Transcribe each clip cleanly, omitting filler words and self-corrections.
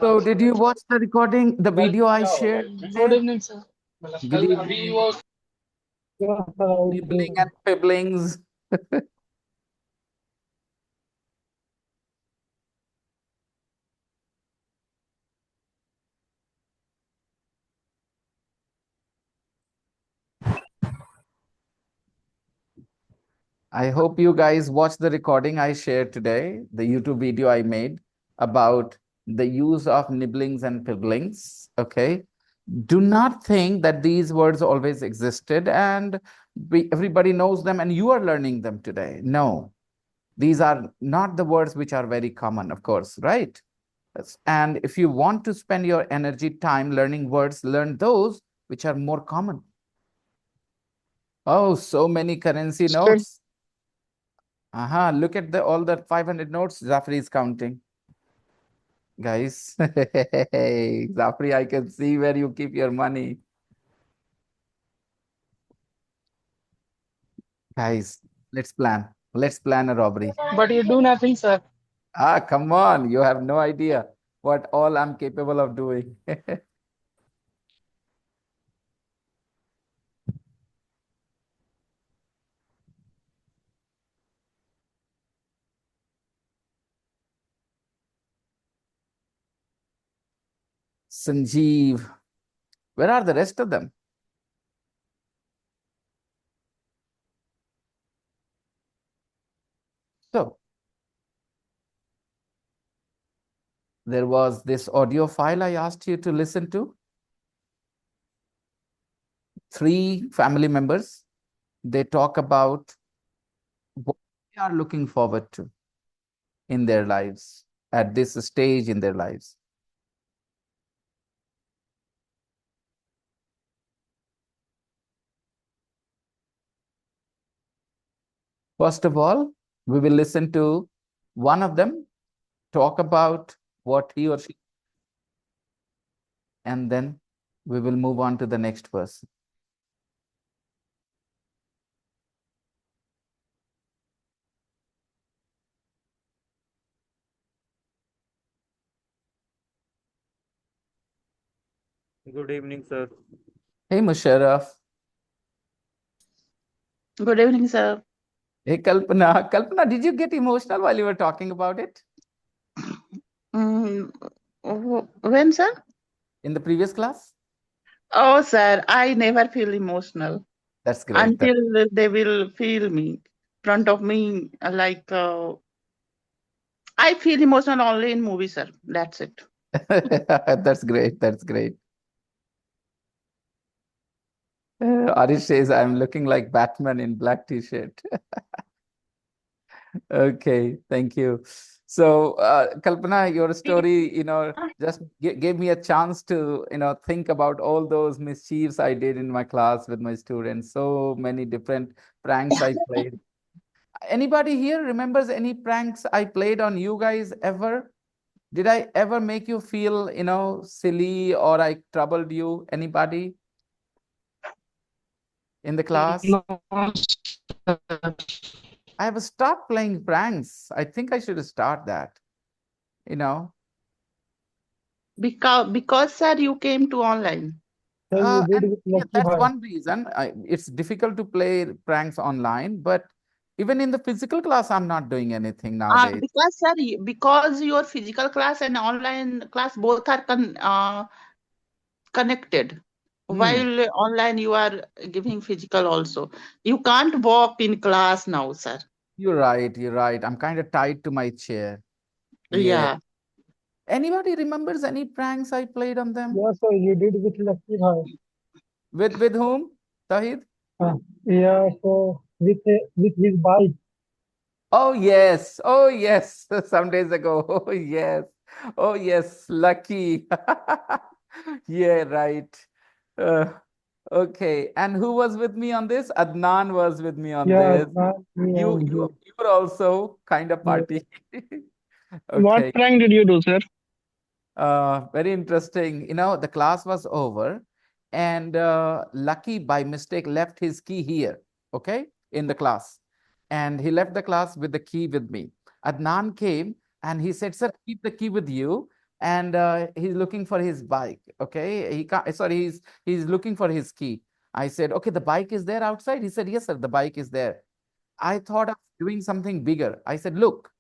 So, did you watch the recording, the video I shared Good there? evening, sir. Good evening. Yeah, sir, I Nibbling did. and pibblings. I hope you guys watched the recording I shared today, the YouTube video I made about the use of nibblings and pibblings. Okay. Do not think that these words always existed and everybody knows them and you are learning them today. No, these are not the words which are very common, of course, right? And if you want to spend your energy, time learning words, learn those which are more common. Oh, so many currency notes. Look at all the 500 notes Zafri is counting. Guys, Zafri, I can see where you keep your money. Guys, let's plan. Let's plan a robbery. But you do nothing, sir. Come on. You have no idea what all I'm capable of doing. Sanjeev. Where are the rest of them? So, there was this audio file I asked you to listen to. 3 family members. They talk about what they are looking forward to in their lives at this stage in their lives. First of all, we will listen to one of them talk about what he or she, and then we will move on to the next person. Good evening, sir. Hey, Musharraf. Good evening, sir. Hey, Kalpana. Kalpana, did you get emotional while you were talking about it Mm, when, sir? in the previous class? Oh, sir, I never feel emotional That's great. until they will feel me front of me. I feel emotional only in movies, sir. That's it. That's great. That's great. Arish says, I'm looking like Batman in black t-shirt. Okay, thank you. So, Kalpana, your story, just gave me a chance to, think about all those mischiefs I did in my class with my students. So many different pranks I played. Anybody here remembers any pranks I played on you guys ever? Did I ever make you feel, silly or I troubled you? Anybody in the class? No, sir. I have stopped playing pranks. I think I should start that, you know. Because, sir, you came to online. So you did And with yeah, Lucky that's Bhai. one reason. It's difficult to play pranks online, but even in the physical class, I'm not doing anything nowadays. Because, sir, because your physical class and online class both are connected. Hmm. While online you are giving physical also. You can't walk in class now, sir. You're right. You're right. I'm kind of tied to my chair. Yeah. Yeah. Anybody remembers any pranks I played on them? Yeah, so you did with Lucky Bhai. With whom, Tahid? Yeah, so with his bike. Oh yes. Oh yes. Some days ago. Oh yes. Oh yes. Lucky. Yeah, right. Uh, okay. And who was with me on this? Adnan was with me on Yeah, this. me You and you you. you were also kind of Yeah. party. What Okay. prank did you do, sir? Very interesting. The class was over, and Lucky by mistake left his key here, okay, in the class. And he left the class with the key with me. Adnan came, And he said, sir, keep the key with you. And he's looking for his bike. Okay. He can't, sorry, he's looking for his key. I said, okay, the bike is there outside. He said, yes, sir, the bike is there. I thought of doing something bigger. I said, look,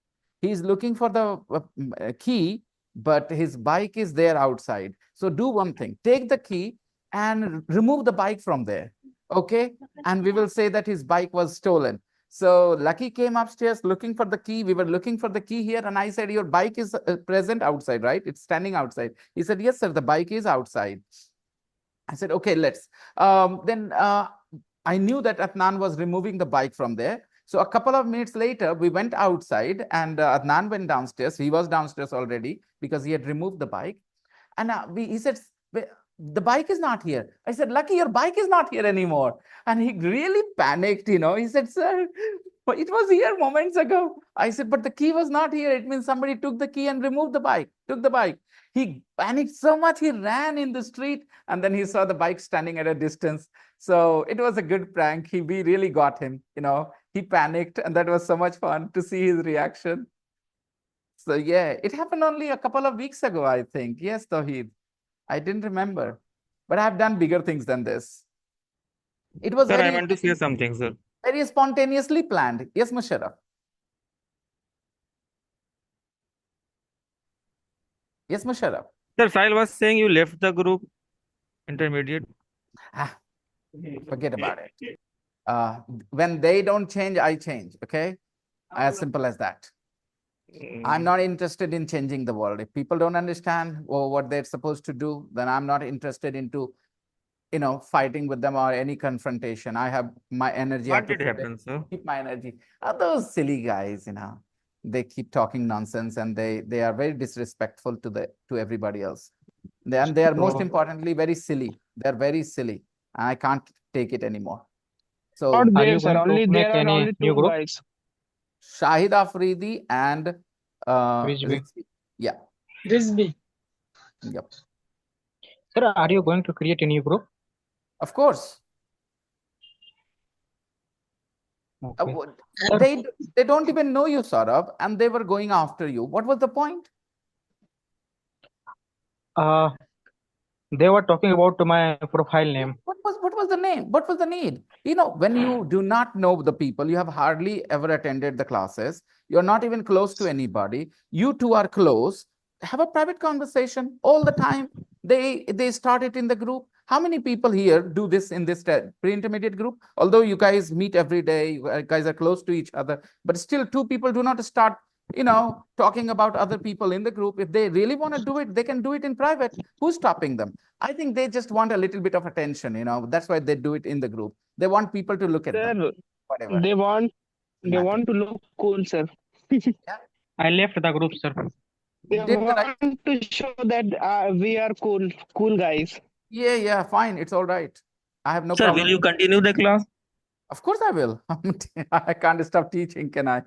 he's looking for the key, but his bike is there outside. So do one thing, take the key and remove the bike from there. Okay. And we will say that his bike was stolen. So Lucky came upstairs looking for the key. We were looking for the key here. And I said, your bike is present outside, right? It's standing outside. He said, yes, sir, the bike is outside. I said, okay, let's. Then I knew that Adnan was removing the bike from there. So a couple of minutes later, we went outside and Adnan went downstairs. He was downstairs already because he had removed the bike. And he said, the bike is not here. I said, Lucky, your bike is not here anymore. And he really panicked, you know. He said, sir, but it was here moments ago. I said, but the key was not here. It means somebody took the key and removed the bike, took the bike. He panicked so much, he ran in the street and then he saw the bike standing at a distance. So it was a good prank. We really got him, you know. He panicked and that was so much fun to see his reaction. So yeah, it happened only a couple of weeks ago, I think. Yes, Tawheed. I didn't remember, but I've done bigger things than this. It was Sir, I want to say something, sir. very spontaneously planned. Yes, Musharraf. Yes, Musharraf. Sir, Sahil was saying you left the group, intermediate. Forget about it. When they don't change, I change. Okay, as simple as that. I'm not interested in changing the world. If people don't understand what they're supposed to do, then I'm not interested into, you know, fighting with them or any confrontation. I have my energy. What did happen, sir? Keep my energy. Those silly guys, you know, they keep talking nonsense and they are very disrespectful to everybody else. And they are most importantly very silly. They're very silly. And I can't take it anymore. So Not Are there, you sir. going to Only make there are any only new two group? guys. Shahid Afridi and Rizvi. Rizvi. Yeah. Rizvi. Yep. Sir, are you going to create a new group? Of course. Okay. They don't even know you, Saurabh, and they were going after you. What was the point? They were talking about my profile name. What was the name? What was the need? You know, when you do not know the people, you have hardly ever attended the classes. You're not even close to anybody. You two are close. Have a private conversation all the time. They start it in the group. How many people here do this in this pre-intermediate group? Although you guys meet every day, you guys are close to each other, but still two people do not start, you know, talking about other people in the group. If they really want to do it, they can do it in private. Who's stopping them? I think they just want a little bit of attention, you know. That's why they do it in the group. They want people to look at them. Sir, Whatever. they want Matter. to look cool, sir. I left the group, sir. They Did the right. want to show that we are cool guys. Yeah, fine. It's all right. I have no Sir, problem. will you continue the class? Of course I will. I can't stop teaching, can I?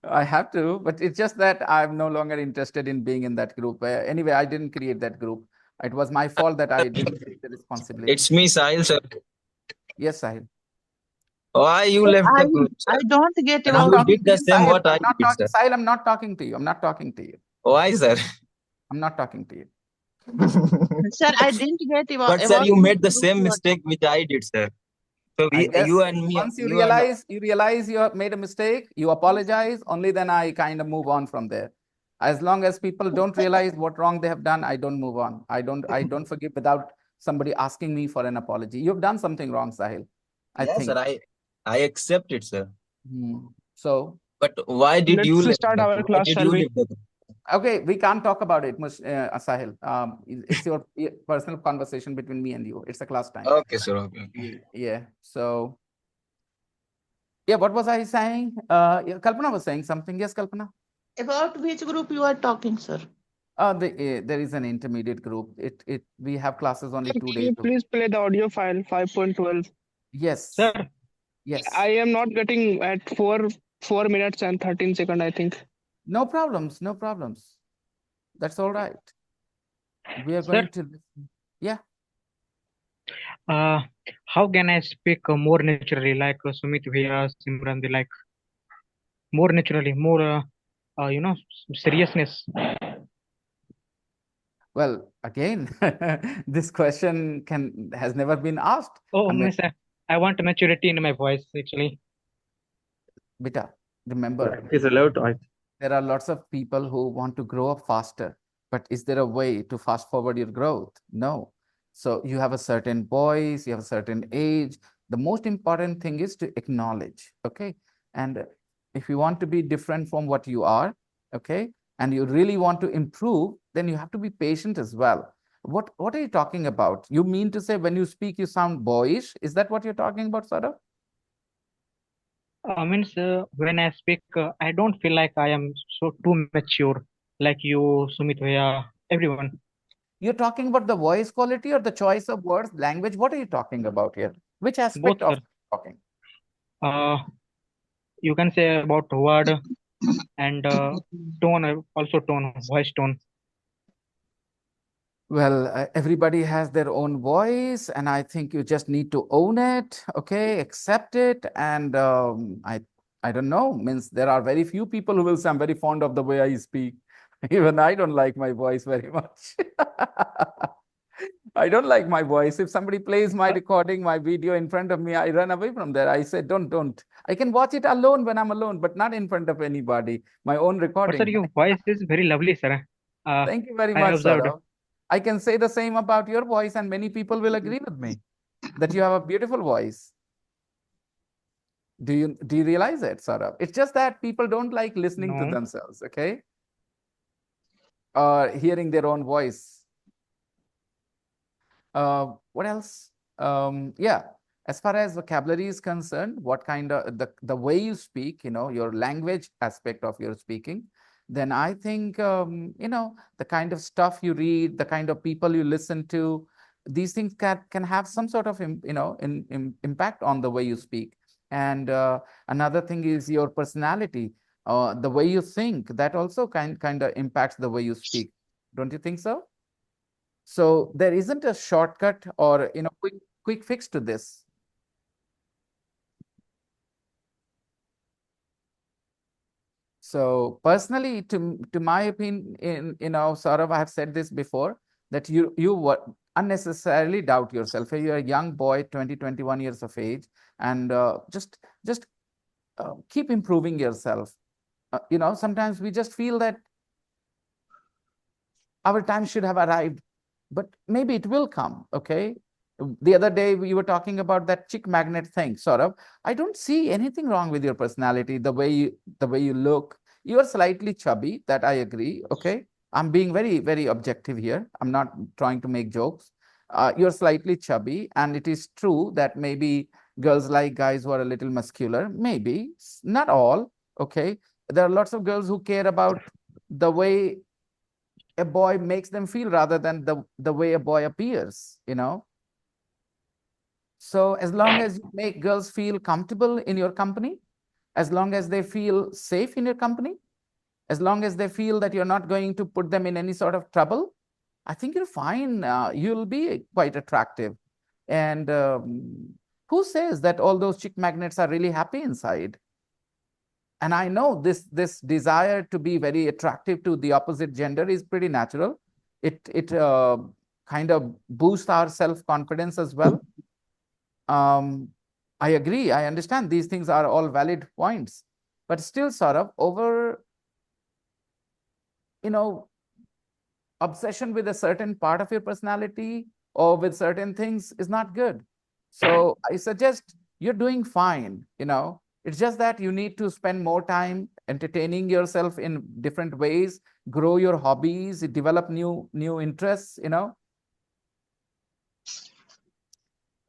I have to, but it's just that I'm no longer interested in being in that group. Anyway, I didn't create that group. It was my fault that I didn't take the responsibility. It's me, Sahil, sir. Yes, Sahil. Why you left the group, sir? I don't get I'm You not about talking did to the you, same Sahil. what I I'm not did, talking, sir. Sahil, I'm not talking to you. I'm not talking to you. Why, sir? I'm not talking to you. sir. I didn't get But sir, about you which made the group same you are mistake which I did, sir. So I guess you and me, once you you and realize you have made a mistake, you apologize, only then I kind of move on from there. As long as people don't realize what wrong they have done, I don't move on. I don't forgive without somebody asking me for an apology. You've done something wrong, Sahil. I yes, think. sir, I accept it, sir. So, but why did you Let's leave start the our group? class, Why did shall you we? leave the group? okay, we can't talk about it, Sahil. It's your personal conversation between me and you. It's a class time. Okay, sir. Okay. Yeah. So, yeah, what was I saying? Yeah, Kalpana was saying something. Yes, Kalpana. about which group you are talking, sir? There is an intermediate group. We have classes only Sir, 2 can days. you please play the audio file 5.12? Yes. Sir, Yes. I am not getting at 4 minutes and 13 seconds, I think. No problems. No problems. That's all right. We are Sir. going to listen. Yeah. How can I speak more naturally, like Sumit Bhaiya, Simran, like more naturally, more seriousness. Well, again, this question has never been asked. Oh, I mean, miss, I want maturity in my voice actually. Beta, remember, Practice allowed. there are lots of people who want to grow up faster, but is there a way to fast forward your growth? No. So you have a certain voice, you have a certain age. The most important thing is to acknowledge, okay? And if you want to be different from what you are, okay, and you really want to improve, then you have to be patient as well. What are you talking about? You mean to say when you speak, you sound boyish? Is that what you're talking about, Saurabh? Means when I speak, I don't feel like I am so too mature, like you, Sumit, Bhaiya, everyone. You're talking about the voice quality or the choice of words, language? What are you talking about here? Which Both, aspect sir. of talking? Uh, you can say about word and tone, also tone, voice tone. Well, everybody has their own voice, and I think you just need to own it, okay, accept it. And I don't know, means there are very few people who will say, I'm very fond of the way I speak. Even I don't like my voice very much. I don't like my voice. If somebody plays my recording, my video in front of me, I run away from there. I say, don't. I can watch it alone when I'm alone, but not in front of anybody. My own But sir, recording. your voice is very lovely, sir. Thank you very I much, observed. Saurav. I can say the same about your voice, and many people will agree with me that you have a beautiful voice. Do you realize it, Saurav? It's just that people don't like listening to No. themselves, okay? Or hearing their own voice. What else? Yeah, as far as vocabulary is concerned, what kind of the way you speak, your language aspect of your speaking, then I think the kind of stuff you read, the kind of people you listen to, these things can have some sort of impact on the way you speak. And another thing is your personality, the way you think, that also kind of impacts the way you speak. Don't you think so? So there isn't a shortcut or quick fix to this. So personally, to my opinion, Saurav, I have said this before, that you unnecessarily doubt yourself. You're a young boy, 20, 21 years of age, and just keep improving yourself. Sometimes we just feel that our time should have arrived, but maybe it will come, okay? The other day we were talking about that chick magnet thing, sort of. I don't see anything wrong with your personality, the way you look. You are slightly chubby, that I agree, okay? I'm being very, very objective here. I'm not trying to make jokes. You're slightly chubby, and it is true that maybe girls like guys who are a little muscular, maybe, not all, okay? There are lots of girls who care about the way a boy makes them feel rather than the way a boy appears. So as long as you make girls feel comfortable in your company, as long as they feel safe in your company, as long as they feel that you're not going to put them in any sort of trouble, I think you're fine. You'll be quite attractive. And who says that all those chick magnets are really happy inside? And I know this desire to be very attractive to the opposite gender is pretty natural. It kind of boosts our self-confidence as well. I agree. I understand these things are all valid points, but still, sort of you know, obsession with a certain part of your personality or with certain things is not good. So I suggest you're doing fine. It's just that you need to spend more time entertaining yourself in different ways, grow your hobbies, develop new interests.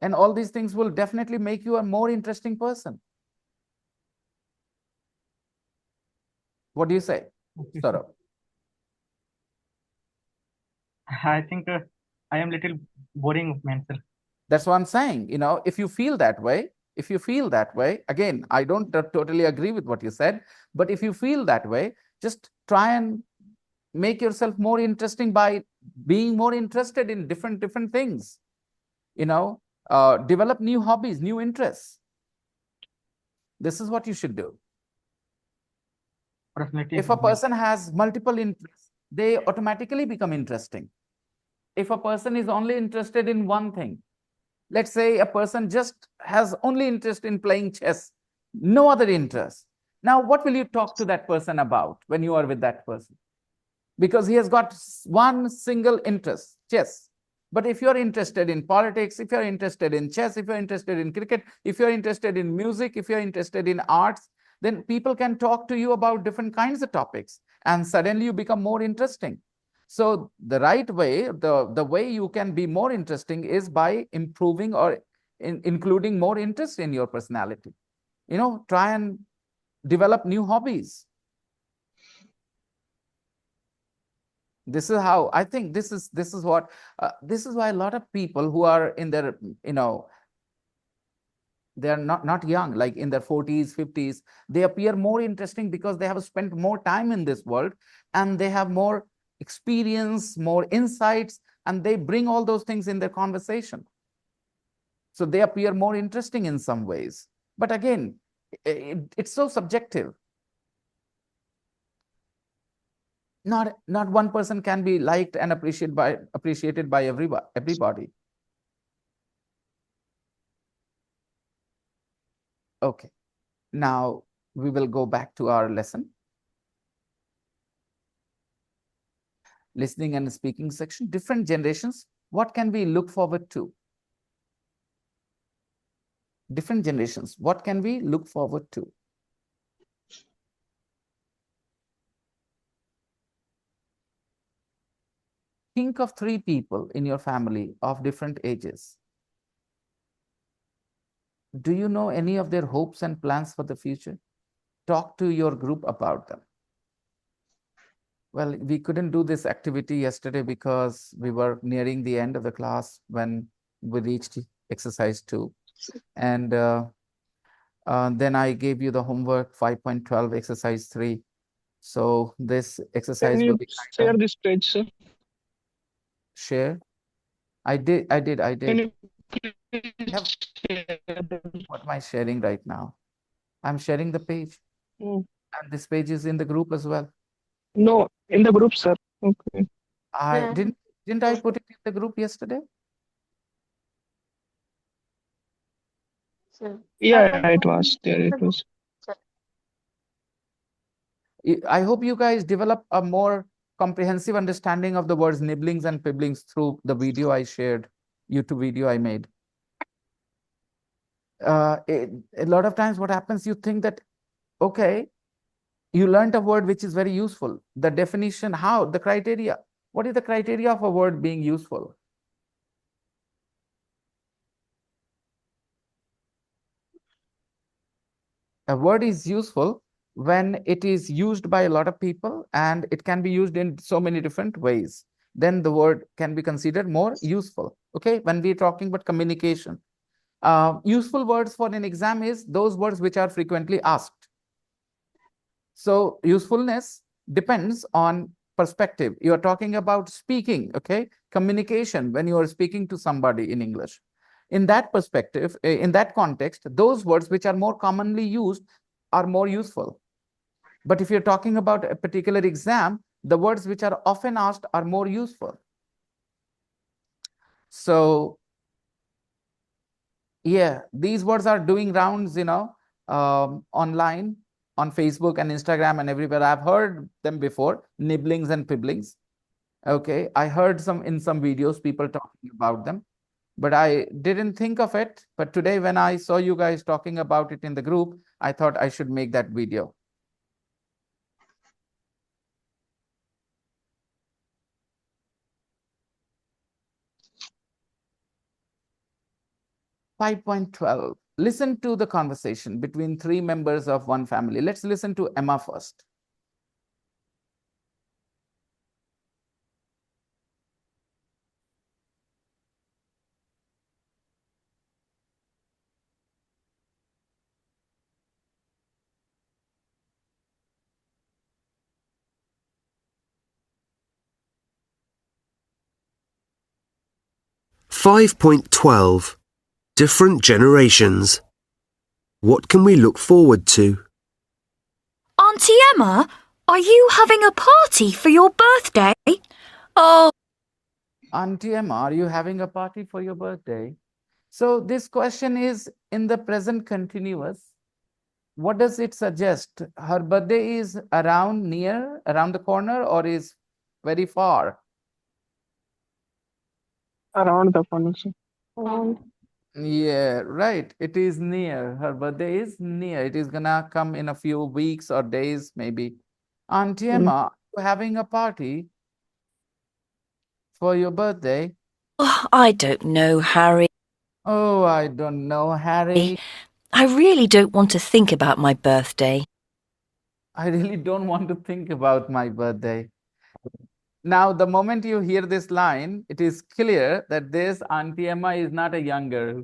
And all these things will definitely make you a more interesting person. What do you say, Saurabh? I think I am little boring man, sir. That's what I'm saying. If you feel that way, again, I don't totally agree with what you said, but if you feel that way, just try and make yourself more interesting by being more interested in different things. Develop new hobbies, new interests. This is what you should do. Personality If a improvement. person has multiple interests, they automatically become interesting. If a person is only interested in one thing, let's say a person just has only interest in playing chess, no other interest. Now, what will you talk to that person about when you are with that person? Because he has got one single interest, chess. But if you're interested in politics, if you're interested in chess, if you're interested in cricket, if you're interested in music, if you're interested in arts, then people can talk to you about different kinds of topics, and suddenly you become more interesting. So the right way, the way you can be more interesting is by improving or including more interest in your personality. Try and develop new hobbies. This is how I think this is what this is why a lot of people who are in their they are not young, like in their 40s, 50s, they appear more interesting because they have spent more time in this world and they have more experience, more insights, and they bring all those things in their conversation. So they appear more interesting in some ways. But again, it's so subjective. Not one person can be liked and appreciated by everybody. Okay, now we will go back to our lesson. Listening and speaking section, different generations, what can we look forward to? Different generations, what can we look forward to? Think of 3 people in your family of different ages. Do you know any of their hopes and plans for the future? Talk to your group about them. Well, we couldn't do this activity yesterday because we were nearing the end of the class when we reached exercise 2. And then I gave you the homework 5.12 exercise 3. So this exercise Can will you be share this page, sir? share. I did. Can you Have, please share? what am I sharing right now? I'm sharing the page. Oh, And this page is in the group as well. no, in the group, sir. Okay. I Yeah. didn't I put it in the group yesterday? Sure. Yeah, it was there. It was. I hope you guys develop a more comprehensive understanding of the words nibblings and pibblings through the video I shared, YouTube video I made. A lot of times what happens, you think that, okay, you learned a word which is very useful. The definition, how, the criteria. What is the criteria of a word being useful? A word is useful when it is used by a lot of people and it can be used in so many different ways. Then the word can be considered more useful. Okay, when we're talking about communication, useful words for an exam is those words which are frequently asked. So usefulness depends on perspective. You are talking about speaking, okay, communication when you are speaking to somebody in English. In that perspective, in that context, those words which are more commonly used are more useful. But if you're talking about a particular exam, the words which are often asked are more useful. So yeah, these words are doing rounds, online on Facebook and Instagram and everywhere. I've heard them before, nibblings and pibblings. Okay, I heard in some videos people talking about them, but I didn't think of it. But today when I saw you guys talking about it in the group, I thought I should make that video. Five 5.12. Listen to the conversation between 3 members of one family. Let's listen to Emma first. Five 5.12. Different generations. What can we look forward to? Auntie Emma, Are you having a party for your birthday? Oh, Auntie Emma, are you having a party for your birthday? So this question is in the present continuous. What does it suggest? Her birthday is around the corner, or is very far? Around the corner, sir. Yeah, right. It is near. Her birthday is near. It is gonna come in a few weeks or days, maybe. Auntie Emma, are you having a party for your birthday? I don't know, Harry. Oh, I don't know, Harry. I really don't want to think about my birthday. I really don't want to think about my birthday. Now, the moment you hear this line, it is clear that this Auntie Emma is not a young girl.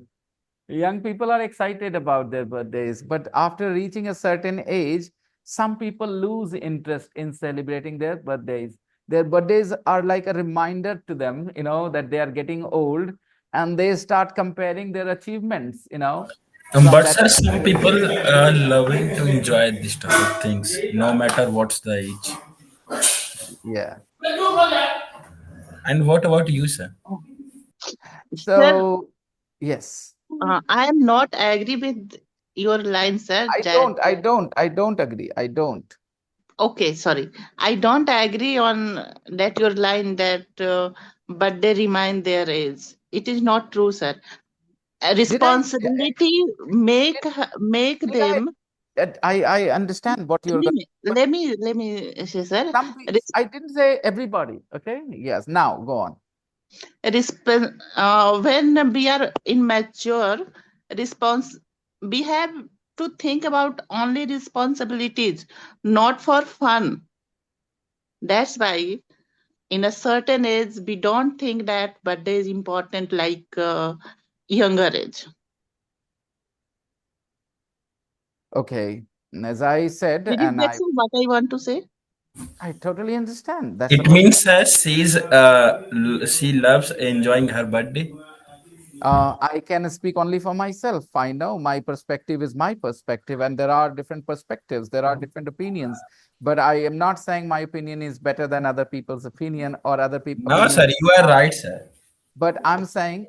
Young people are excited about their birthdays, but after reaching a certain age, some people lose interest in celebrating their birthdays. Their birthdays are like a reminder to them, that they are getting old, and they start comparing their achievements, from But that. sir, some people are loving to enjoy this type of things, no matter what's the age. Yeah. And what about you, sir? Sir, So, yes. I am not agree with your line, sir. I don't agree. I don't. Okay, sorry. I don't agree on that your line that birthday remind their age. It is not true, sir. A Did I, responsibility make did I, them. I understand what you're going. Let me say, sir. Some I didn't say everybody. Okay. Yes. Now go on. When we are immature, response we have to think about only responsibilities, not for fun. That's why in a certain age we don't think that birthday is important like younger age. Okay. As I said, Did you and get what I want to say? I totally understand. That's It supposed. means she loves enjoying her birthday. I can speak only for myself. I know my perspective is my perspective, and there are different perspectives, there are different opinions. But I am not saying my opinion is better than other people's opinion, or other people's No, opinion. sir, you are right, sir. But I'm saying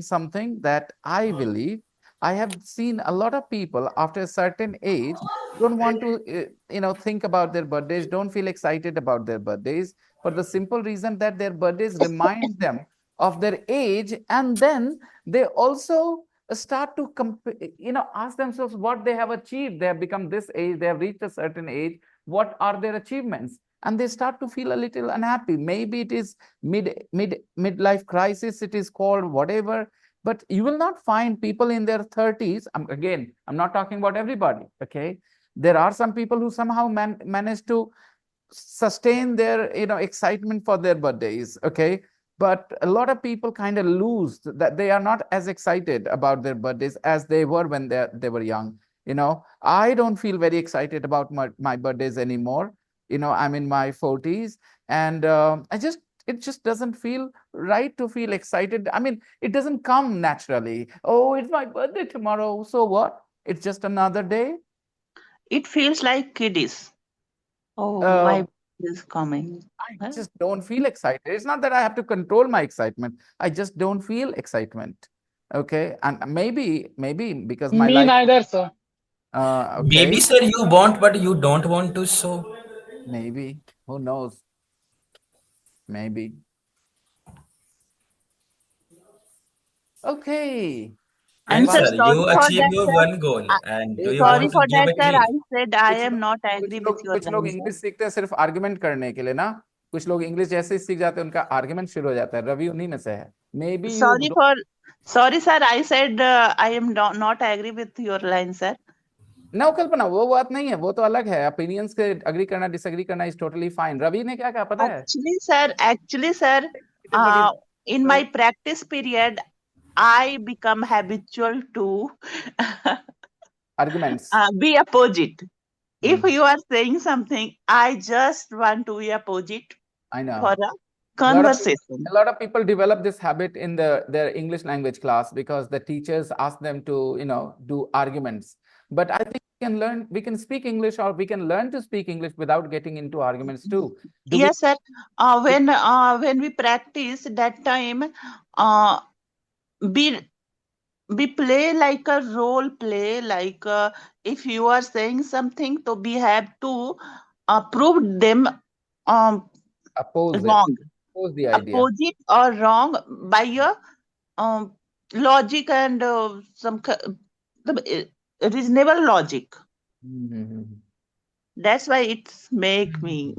something that I believe. I have seen a lot of people after a certain age don't want to think about their birthdays, don't feel excited about their birthdays, for the simple reason that their birthdays remind them of their age, and then they also start to ask themselves what they have achieved. They have become this age, they have reached a certain age, what are their achievements, and they start to feel a little unhappy. Maybe it is midlife crisis, it is called whatever. But you will not find people in their 30s. Again, I'm not talking about everybody. Okay, there are some people who somehow manage to sustain their excitement for their birthdays. Okay, but a lot of people kind of lose that. They are not as excited about their birthdays as they were when they were young. I don't feel very excited about my birthdays anymore. I'm in my 40s, and it just doesn't feel right to feel excited. I mean, it doesn't come naturally. Oh, it's my birthday tomorrow, so what? It's just another day. It feels like kiddies. Oh, uh, my birthday is coming. I Huh? just don't feel excited. It's not that I have to control my excitement. I just don't feel excitement. Okay, and maybe because my Me life. neither, sir. Maybe, Okay, sir, you want, but you don't want to. So, maybe, who knows? Maybe. Okay. and And sir, sir, Devansh, sorry you for achieve that, your sir. one goal, and do you Sorry want to for give that, it sir. me? I said I कुछ am लोग not कुछ agree with लोग your कुछ लोग line, sir. English सीखते हैं सिर्फ argument करने के लिए ना। कुछ लोग इंग्लिश जैसे ही सीख जाते हैं उनका आर्गुमेंट शुरू हो जाता है। रवि उन्हीं में से है। May be you. Sorry for, sorry, sir. I said I am not agree with your line, sir. No Kalpana, वो बात नहीं है, वो तो अलग है। ओपिनियंस के अग्री करना डिसएग्री करना इज टोटली फाइन। रवि ने क्या कहा पता है? Actually, sir, But he's in my practice period, I become habitual to arguments. be opposite. If you are saying something, I just want to be opposite I know. for a conversation. A lot of people develop this habit in their English language class because the teachers ask them to, do arguments. But I think we can speak English, or we can learn to speak English without getting into arguments too. Do we? Yes, sir. When we practice that time, we we play like a role play. Like if you are saying something, so we have to prove them um Oppose it. wrong, Oppose the idea. opposite or wrong by your um logic and reasonable logic. Mhm. That's why it's make me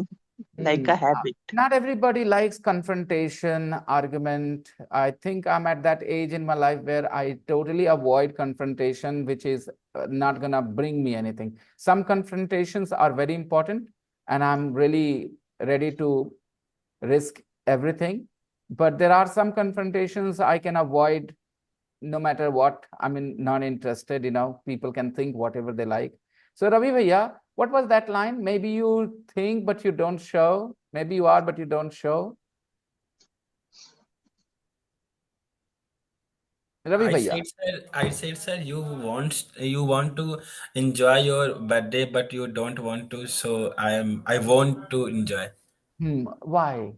like a habit. Not everybody likes confrontation, argument. I think I'm at that age in my life where I totally avoid confrontation, which is not gonna bring me anything. Some confrontations are very important, and I'm really ready to risk everything. But there are some confrontations I can avoid no matter what. I mean, not interested, people can think whatever they like. So Ravi Bhaiya, what was that line? Maybe you think, but you don't show. Maybe you are, but you don't show. Ravi Bhaiya. Sir, you want to enjoy your birthday, but you don't want to. So I want to enjoy. Why?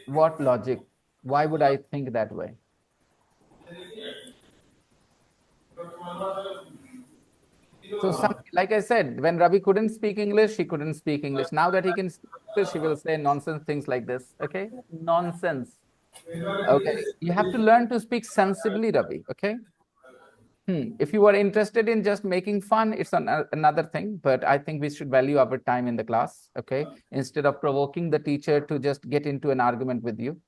What logic? Why would I think that way? So like I said, when Ravi couldn't speak English, he couldn't speak English. Now that he can speak English, he will say nonsense things like this. Okay? Nonsense. Okay. You have to learn to speak sensibly, Ravi. Okay? If you are interested in just making fun, it's another thing. But I think we should value our time in the class. Okay? Instead of provoking the teacher to just get into an argument with you.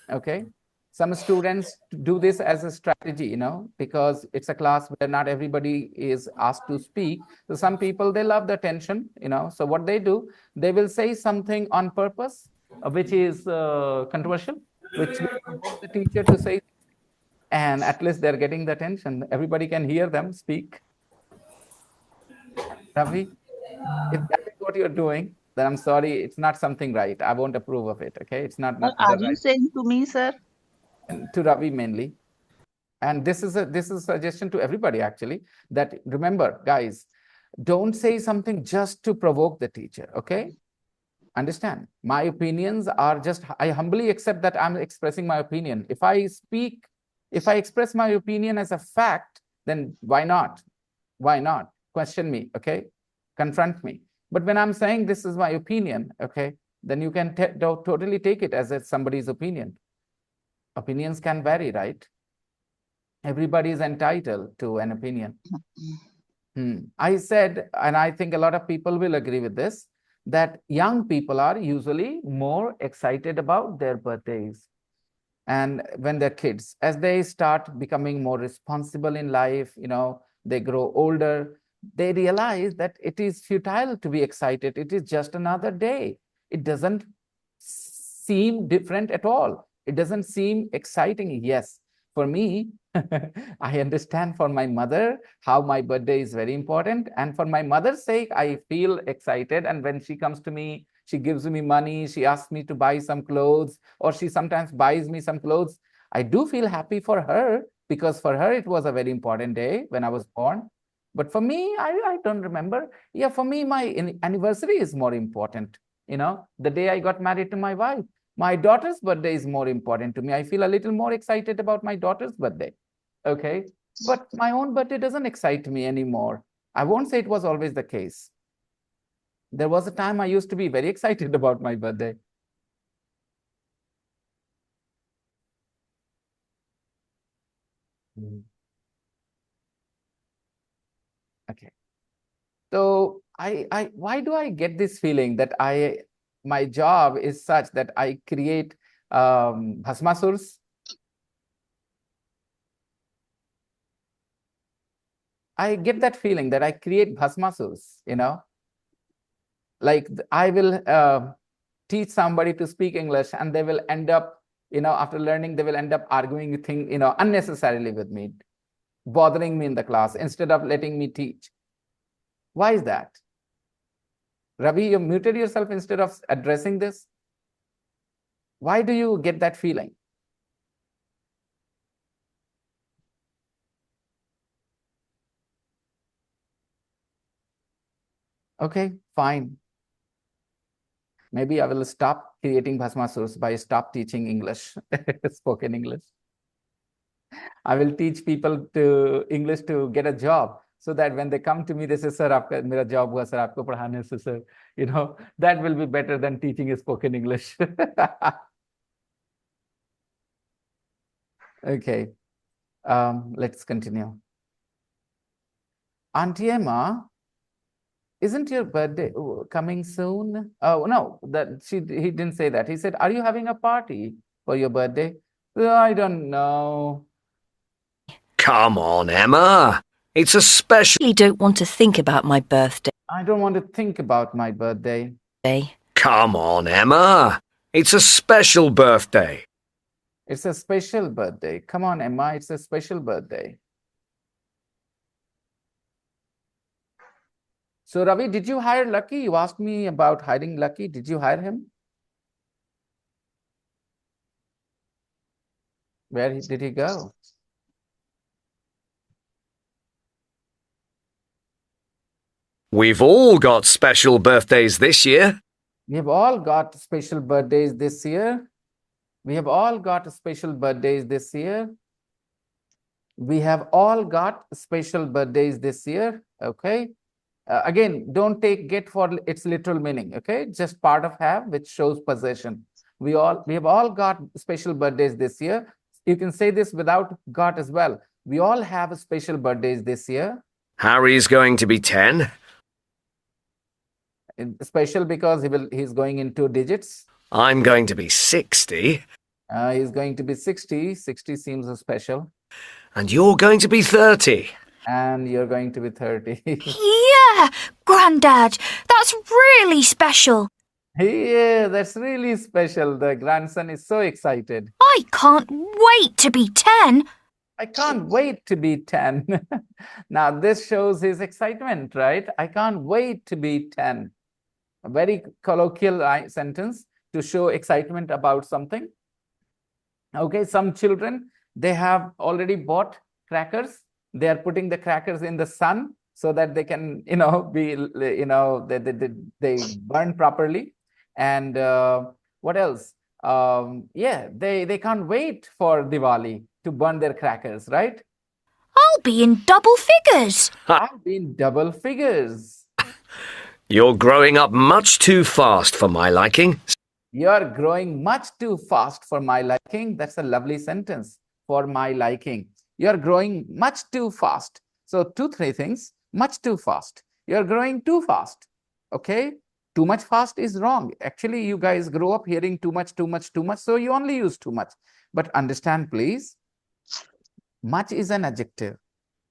Okay? Some students do this as a strategy, because it's a class where not everybody is asked to speak. So some people, they love the attention, So what they do, they will say something on purpose, which is controversial, which will provoke the teacher to say, and at least they're getting the attention. Everybody can hear them speak. Ravi, if that is what you're doing, then I'm sorry, it's not something right. I won't approve of it. Okay, it's not What the are you right. saying to me, sir? And to Ravi mainly. And this is a suggestion to everybody, actually, that remember, guys, don't say something just to provoke the teacher. Okay, understand, my opinions are just, I humbly accept that I'm expressing my opinion. If I express my opinion as a fact, then why not question me? Okay, confront me. But when I'm saying this is my opinion, okay, then you can totally take it as somebody's opinion. Opinions can vary, right? Everybody is entitled to an opinion. I said, and I think a lot of people will agree with this, that young people are usually more excited about their birthdays. And when they're kids, as they start becoming more responsible in life, they grow older, they realize that it is futile to be excited. It is just another day. It doesn't seem different at all. It doesn't seem exciting. Yes, for me, I understand for my mother how my birthday is very important. And for my mother's sake, I feel excited. And when she comes to me, she gives me money, she asks me to buy some clothes, or she sometimes buys me some clothes. I do feel happy for her, because for her, it was a very important day when I was born. But for me, I don't remember. Yeah, for me, my anniversary is more important. The day I got married to my wife. My daughter's birthday is more important to me. I feel a little more excited about my daughter's birthday. Okay. But my own birthday doesn't excite me anymore. I won't say it was always the case. There was a time I used to be very excited about my birthday. Okay. So why do I get this feeling that my job is such that I create bhasmasurs? I get that feeling that I create bhasmasurs, like I will teach somebody to speak English, and they will end up, after learning, they will end up arguing unnecessarily with me, bothering me in the class instead of letting me teach. Why is that? Ravi, you muted yourself instead of addressing this. Why do you get that feeling? Okay, fine. Maybe I will stop creating Bhasmasurs by stop teaching English, spoken English. I will teach people to English to get a job, so that when they come to me, they say, "Sir, आपका मेरा job हुआ, sir, आपको पढ़ाने से, sir." You know, that will be better than teaching spoken English. Okay, let's continue. Auntie Emma, isn't your birthday coming soon? Oh no, he didn't say that. He said, "Are you having a party for your birthday?" I don't know. Come on, Emma. It's a special... I don't want to think about my birthday. I don't want to think about my birthday. Come on, Emma. It's a special birthday. It's a special birthday. Come on, Emma, it's a special birthday. So, Ravi, did you hire Lucky? You asked me about hiring Lucky. Did you hire him? Where did he go? We've all got special birthdays this year. We have all got special birthdays this year. We have all got special birthdays this year. We have all got special birthdays this year. Okay. Again, don't take get for its literal meaning. Okay. Just part of have, which shows possession. We have all got special birthdays this year. You can say this without got as well. We all have special birthdays this year. Harry's going to be 10. Special because he's going in 2 digits. I'm going to be 60. He's going to be 60. 60 seems special. And you're going to be 30. And you're going to be 30. Yeah, Grandad, that's really special. Yeah, that's really special. The grandson is so excited. I can't wait to be 10. I can't wait to be 10. Now, this shows his excitement, right? I can't wait to be 10. A very colloquial sentence to show excitement about something. Okay, some children, they have already bought crackers. They are putting the crackers in the sun so that they can, be, they burn properly. And what else? Yeah, they can't wait for Diwali to burn their crackers, right? I'll be in double figures. I'll be in double figures. You're growing up much too fast for my liking. You're growing much too fast for my liking. That's a lovely sentence. For my liking. You're growing much too fast. So 2, 3 things. Much too fast. You're growing too fast. Okay? Too much fast is wrong. Actually, you guys grow up hearing too much, too much, too much. So you only use too much. But understand, please. Much is an adjective.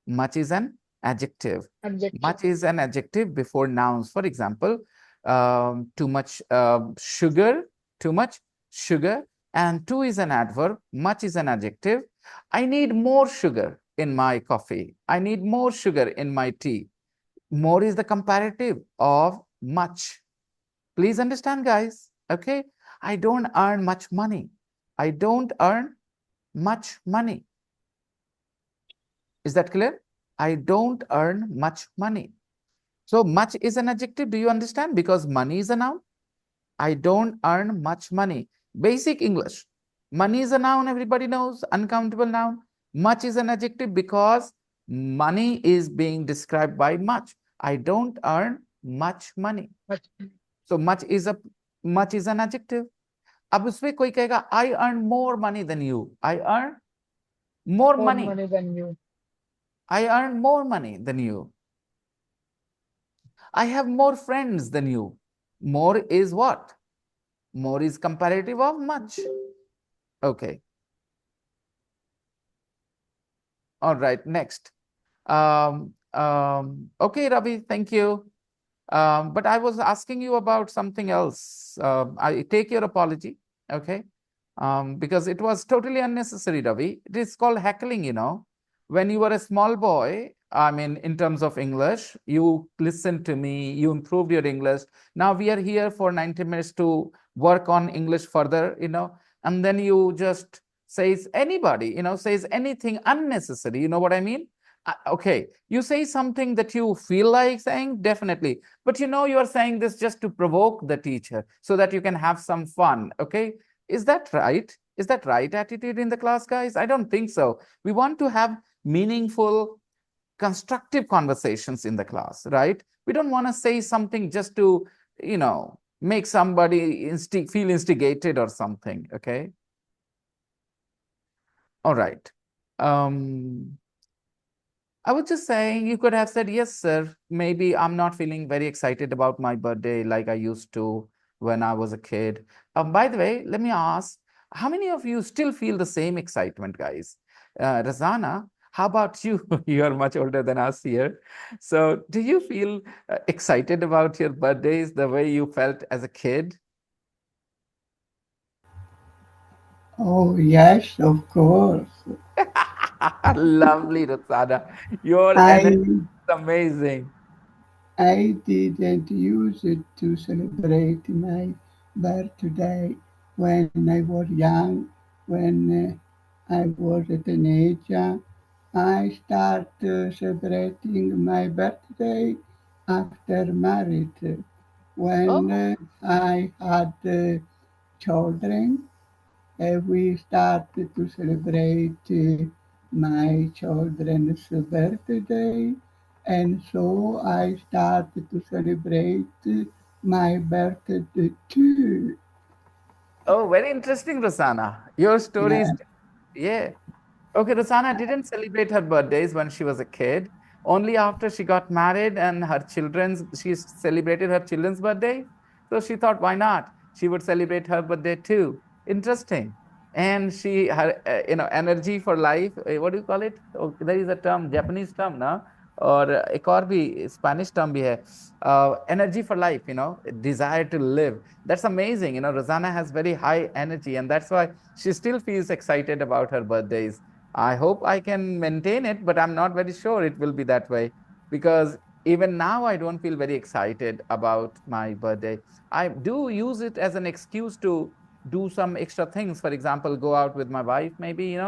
Much is an adjective. Much is an adjective before nouns. For example, too much sugar, too much sugar, and too is an adverb, much is an adjective. I need more sugar in my coffee. I need more sugar in my tea. More is the comparative of much. Please understand, guys. Okay? I don't earn much money. I don't earn much money. Is that clear? I don't earn much money. So much is an adjective. Do you understand? Because money is a noun. I don't earn much money. Basic English. Money is a noun, everybody knows, uncountable noun. Much is an adjective because money is being described by much. I don't earn much money. So much is an adjective. अब उसमें कोई कहेगा I earn more money than you. I earn more money than you. I earn more money than you. I have more friends than you. More is what? More is comparative of much. Okay. All right, next. Okay, Ravi, thank you. But I was asking you about something else. I take your apology, okay? Because it was totally unnecessary, Ravi. It is called heckling, When you were a small boy, I mean, in terms of English, you listened to me, you improved your English. Now we are here for 90 minutes to work on English further, and then you just says anybody, says anything unnecessary. You know what I mean? Okay, you say something that you feel like saying, definitely. But you are saying this just to provoke the teacher so that you can have some fun. Okay, is that right? Is that right attitude in the class, guys? I don't think so. We want to have meaningful, constructive conversations in the class, right? We don't want to say something just to, make somebody feel instigated or something. Okay. All right. I was just saying you could have said, yes, sir. Maybe I'm not feeling very excited about my birthday like I used to when I was a kid. By the way, let me ask, how many of you still feel the same excitement, guys? Razana, how about you? You are much older than us here. So do you feel excited about your birthdays the way you felt as a kid? Oh, yes, of course. Lovely, Razana. Your energy I is amazing. I didn't use it to celebrate my birthday when I was young. When I was a teenager, I started celebrating my birthday after marriage. When Oh. I had children, we started to celebrate my children's birthday, and so I started to celebrate my birthday too. Oh, very interesting, Rosanna. Your story is, Yeah. yeah. Okay, Rosanna didn't celebrate her birthdays when she was a kid. Only after she got married and she celebrated her children's birthday. So she thought, why not? She would celebrate her birthday too. Interesting. And her, energy for life, what do you call it? Oh, there is a term, Japanese term, no? और एक और भी Spanish term भी है, energy for life, desire to live. That's amazing. Rosanna has very high energy, and that's why she still feels excited about her birthdays. I hope I can maintain it, but I'm not very sure it will be that way, because even now I don't feel very excited about my birthday. I do use it as an excuse to do some extra things. For example, go out with my wife, maybe,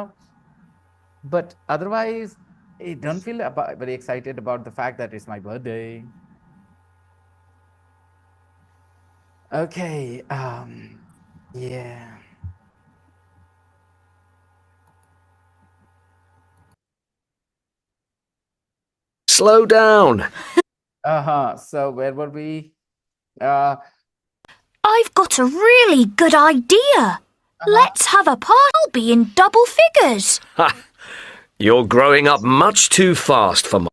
but otherwise, I don't feel very excited about the fact that it's my birthday. Okay. Yeah. Slow down. So where were we? Uh, I've got a really good idea. Let's have a party. I'll be in double figures. Ha! You're growing up much too fast for my...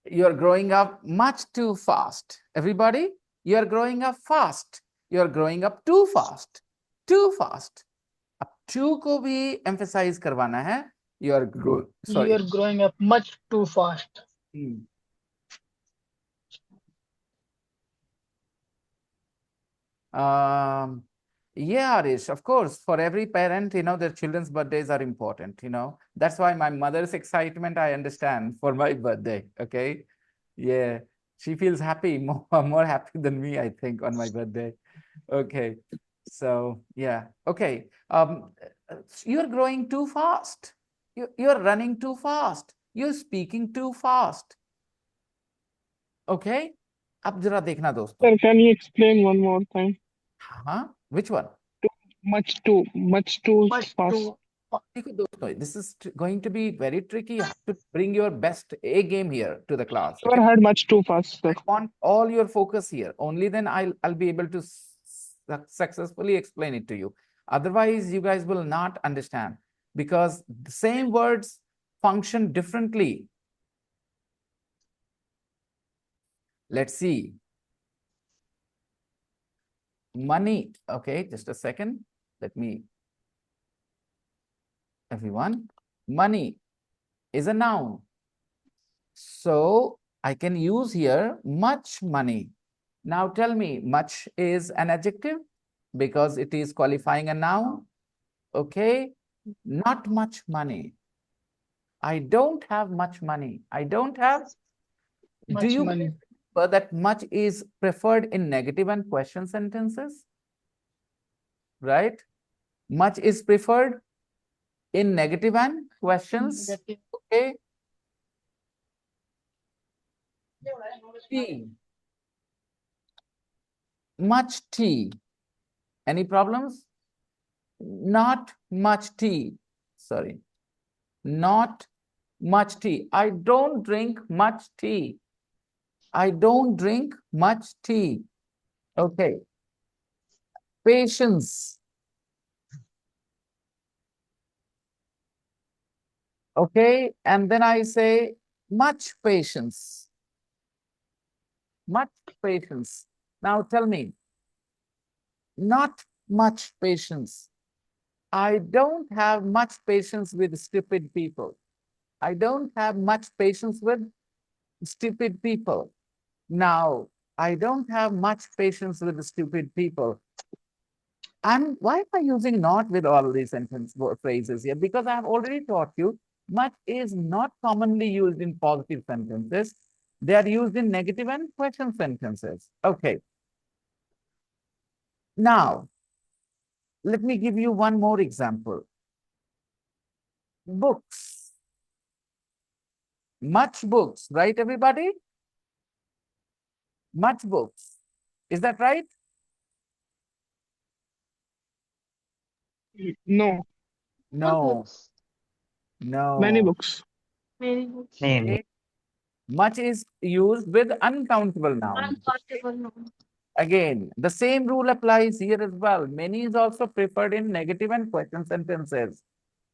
You're growing up much too fast. Everybody, you're growing up fast. You're growing up too fast. Too fast. अब too को भी emphasize करवाना है. You're sorry. You're growing up much too fast. Yeah, Arish, of course, for every parent, their children's birthdays are important, That's why my mother's excitement, I understand, for my birthday, okay? Yeah, she feels happy, more happy than me, I think, on my birthday. Okay, so yeah, okay. You're growing too fast. You're running too fast. You're speaking too fast. Okay? अब जरा देखना दोस्तों. Sir, can you explain one more time? Which one? Much too fast. देखो दोस्तों, this is going to be very tricky. You have to bring your best A game here to the class. You heard much too fast, sir. I want all your focus here. Only then I'll be able to successfully explain it to you. Otherwise, you guys will not understand, because the same words function differently. Let's see. Money. Okay, just a second. Let me. Everyone, money is a noun. So I can use here much money. Now tell me, much is an adjective because it is qualifying a noun. Okay, not much money. I don't have much money. I don't have. Do you money. remember that much is preferred in negative and question sentences? Right? Much is preferred in negative and questions. Okay. Tea. Much tea. Any problems? Not much tea. Sorry. Not much tea. I don't drink much tea. I don't drink much tea. Okay. Patience. Okay. And then I say much patience. Much patience. Now tell me, not much patience. I don't have much patience with stupid people. I don't have much patience with stupid people. Now, I don't have much patience with stupid people. And why am I using not with all these sentence phrases here? Because I have already taught you much is not commonly used in positive sentences. They are used in negative and question sentences. Okay. Now, let me give you one more example. Books. Much books, right, everybody? Much books. Is that right? No. No. No. Many books. Okay. Much is used with uncountable nouns. Again, the same rule applies here as well. Many is also preferred in negative and question sentences.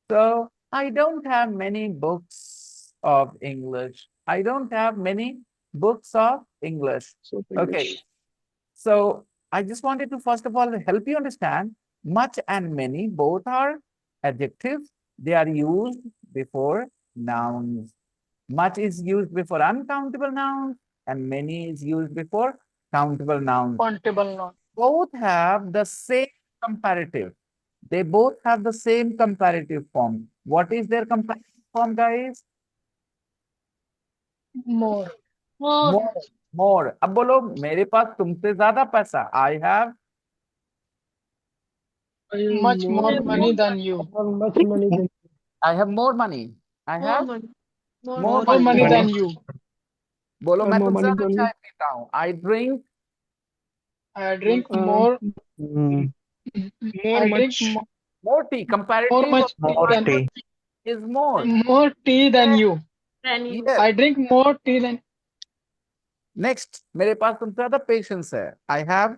So I don't have many books of English. I don't have many books of English. Okay. So I just wanted to first of all help you understand much and many both are adjectives. They are used before nouns. Much is used before uncountable nouns and many is used before countable nouns. Countable noun. Both have the same comparative. They both have the same comparative form. What is their comparative form, guys? More. More. More. अब बोलो मेरे पास तुमसे ज्यादा पैसा. I have Much more money than you. Much money than I have more money. I have more More money. money than you. बोलो मैं more तुमसे money ज्यादा than you. चाय पीता हूँ. I drink I drink Uh, more. More I drink much. more tea. more Comparative much of tea than tea. is more. more tea than you. Yes. I drink more tea than Next, मेरे पास तुमसे ज्यादा patience है. I have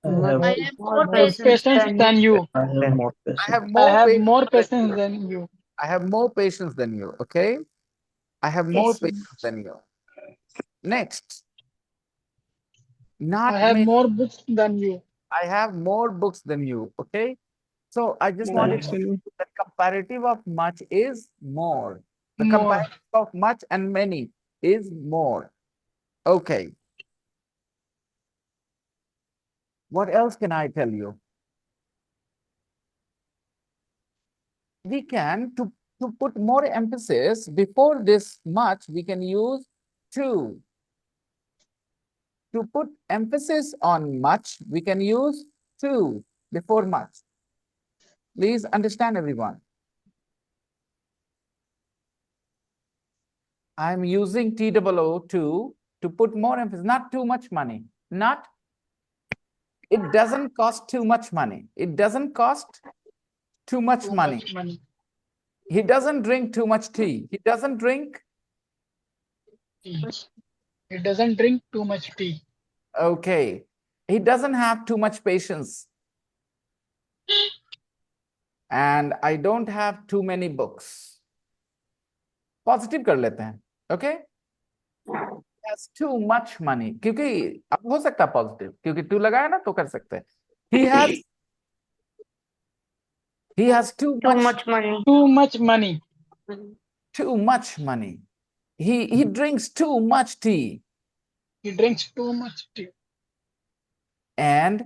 more patience than you. I have more I patience. have I more have patience more than patience you. than you. I have more patience than you. Okay. I have more patience than you. Next, I not have many. more books than you. I have more books than you. Okay. So I just More wanted books to than you. the comparative of much is more. The More. comparative of much and many is more. Okay. What else can I tell you? We can, to put more emphasis before this much, we can use to. To put emphasis on much, we can use to before much. Please understand, everyone. I'm using TOO to put more emphasis, not too much money. Not, it doesn't cost too much money. It doesn't cost too much money. He doesn't drink too much tea. He doesn't drink. He doesn't drink too much tea. Okay. He doesn't have too much patience. And I don't have too many books. Positive कर लेते हैं. Okay? He has too much money. क्योंकि अब हो सकता है positive. क्योंकि too लगाया ना तो कर सकते हैं. He has too much money. Too much money. Too much money. He drinks too much tea. He drinks too much tea. And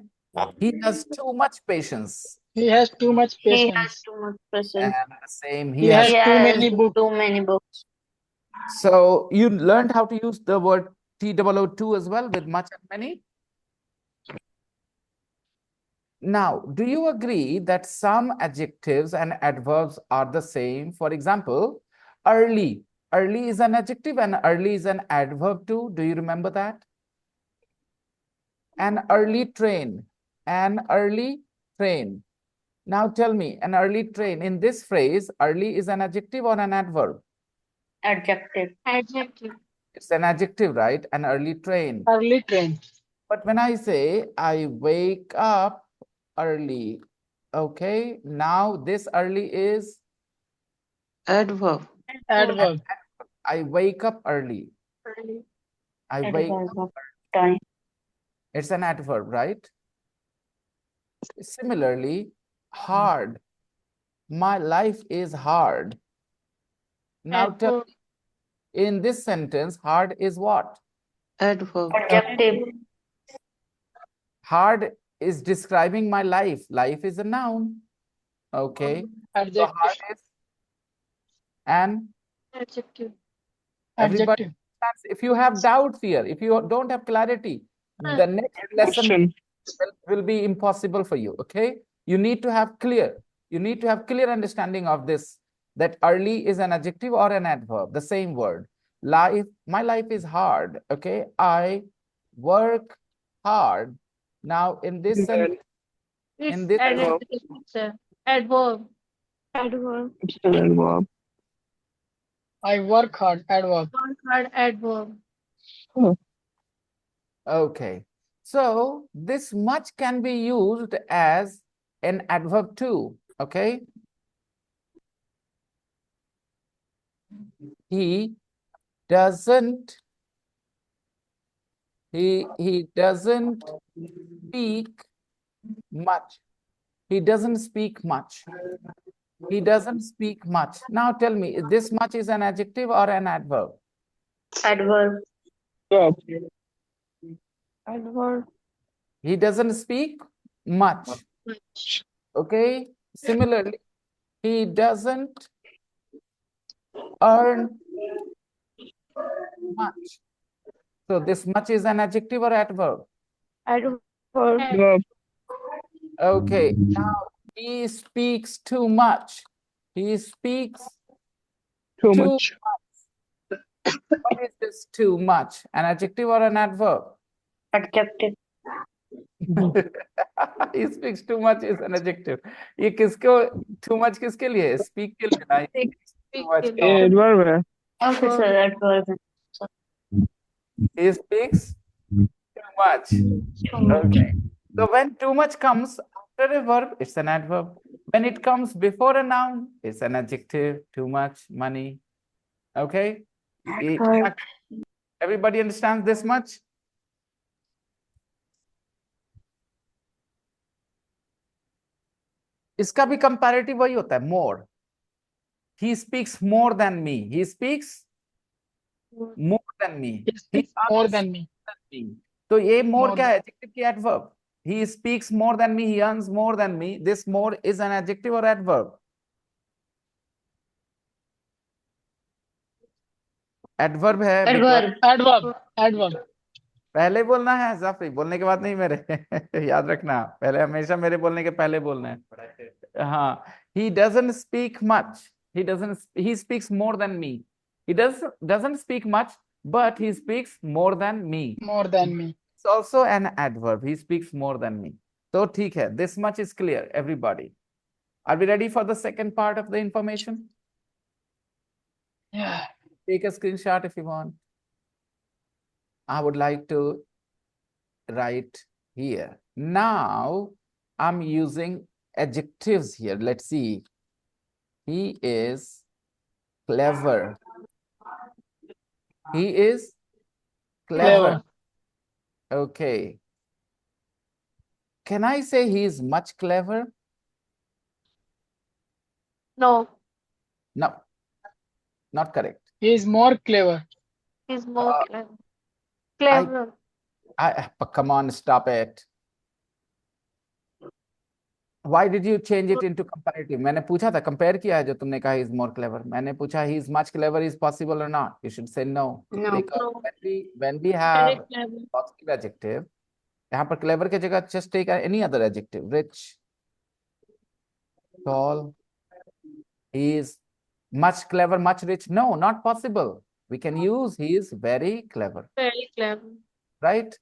he has too much patience. He has too much patience. And the same, He has too many books. So you learned how to use the word TOO as well with much and many. Now, do you agree that some adjectives and adverbs are the same? For example, early. Early is an adjective and early is an adverb too. Do you remember that? An early train. An early train. Now tell me, an early train. In this phrase, early is an adjective or an adverb? Adjective. Adjective. It's an adjective, right? An early train. Early train. But when I say I wake up early, okay, now this early is Adverb. Adverb. I wake up early. I wake Adverb up. of time. It's an adverb, right? Similarly, hard. My life is hard. Now tell me, in this sentence, hard is what? Adverb. Adjective. Hard is describing my life. Life is a noun. Okay. So Adjective. hard is an Adjective. everybody. Adjective. If you have doubts here, if you don't have clarity, the next lesson Question. will be impossible for you. Okay. You need to have clear understanding of this, that early is an adjective or an adverb, the same word. Life, my life is hard. Okay. I work hard. Now in this sentence, in this Adverb. Adverb. Adverb. It's an adverb. I work hard. Adverb. Work hard. Adverb. okay. So this much can be used as an adverb too. Okay. He doesn't speak much. He doesn't speak much. He doesn't speak much. Now tell me, this much is an adjective or an adverb? Adverb. Verb. Adverb. He doesn't speak much. Okay. Similarly, he doesn't earn much. So this much is an adjective or adverb? Adverb. Verb. Okay. Now he speaks too much. He speaks Too too much. much. What is this too much? An adjective or an adverb? Adjective. He speaks too much is an adjective. ये किसको too much किसके लिए? Speak के लिए ना. He speaks too much. Adverb है. Okay, sir. Adverb. He speaks too much. Okay. So when too much comes after a verb, it's an adverb. When it comes before a noun, it's an adjective. Too much, money. Okay. Adverb. Everybody understands this much? इसका भी comparative वही होता है, more. He speaks more than me. He speaks more than me. He speaks more than me. तो ये more More क्या है? Adjective की adverb. He speaks more than me. He earns more than me. This more is an adjective or adverb? Adverb है. Adverb. Adverb. Adverb. पहले बोलना है जाफरी, बोलने के बाद नहीं मेरे. याद रखना, पहले हमेशा मेरे बोलने के पहले बोलना है. हाँ. He doesn't speak much. He speaks more than me. He doesn't speak much, but he speaks more than me. More than me. It's also an adverb. He speaks more than me. So ठीक है. This much is clear, everybody. Are we ready for the second part of the information? Yeah. Take a screenshot if you want. I would like to write here. Now I'm using adjectives here. Let's see. He is clever. He is clever. Okay. Can I say he is much clever? No. No, not correct. He is more clever. He's more clever. Clever. Come on, stop it. Why did you change it into comparative? मैंने पूछा था, compare किया है जो तुमने कहा he is more clever. मैंने पूछा he is much clever is possible or not? You should say no. No. Because when we have positive adjective, यहाँ पर clever के जगह just take any other adjective. Rich, tall, he is Much clever, much rich. No, not possible. We can use he is very clever. Very clever. Right?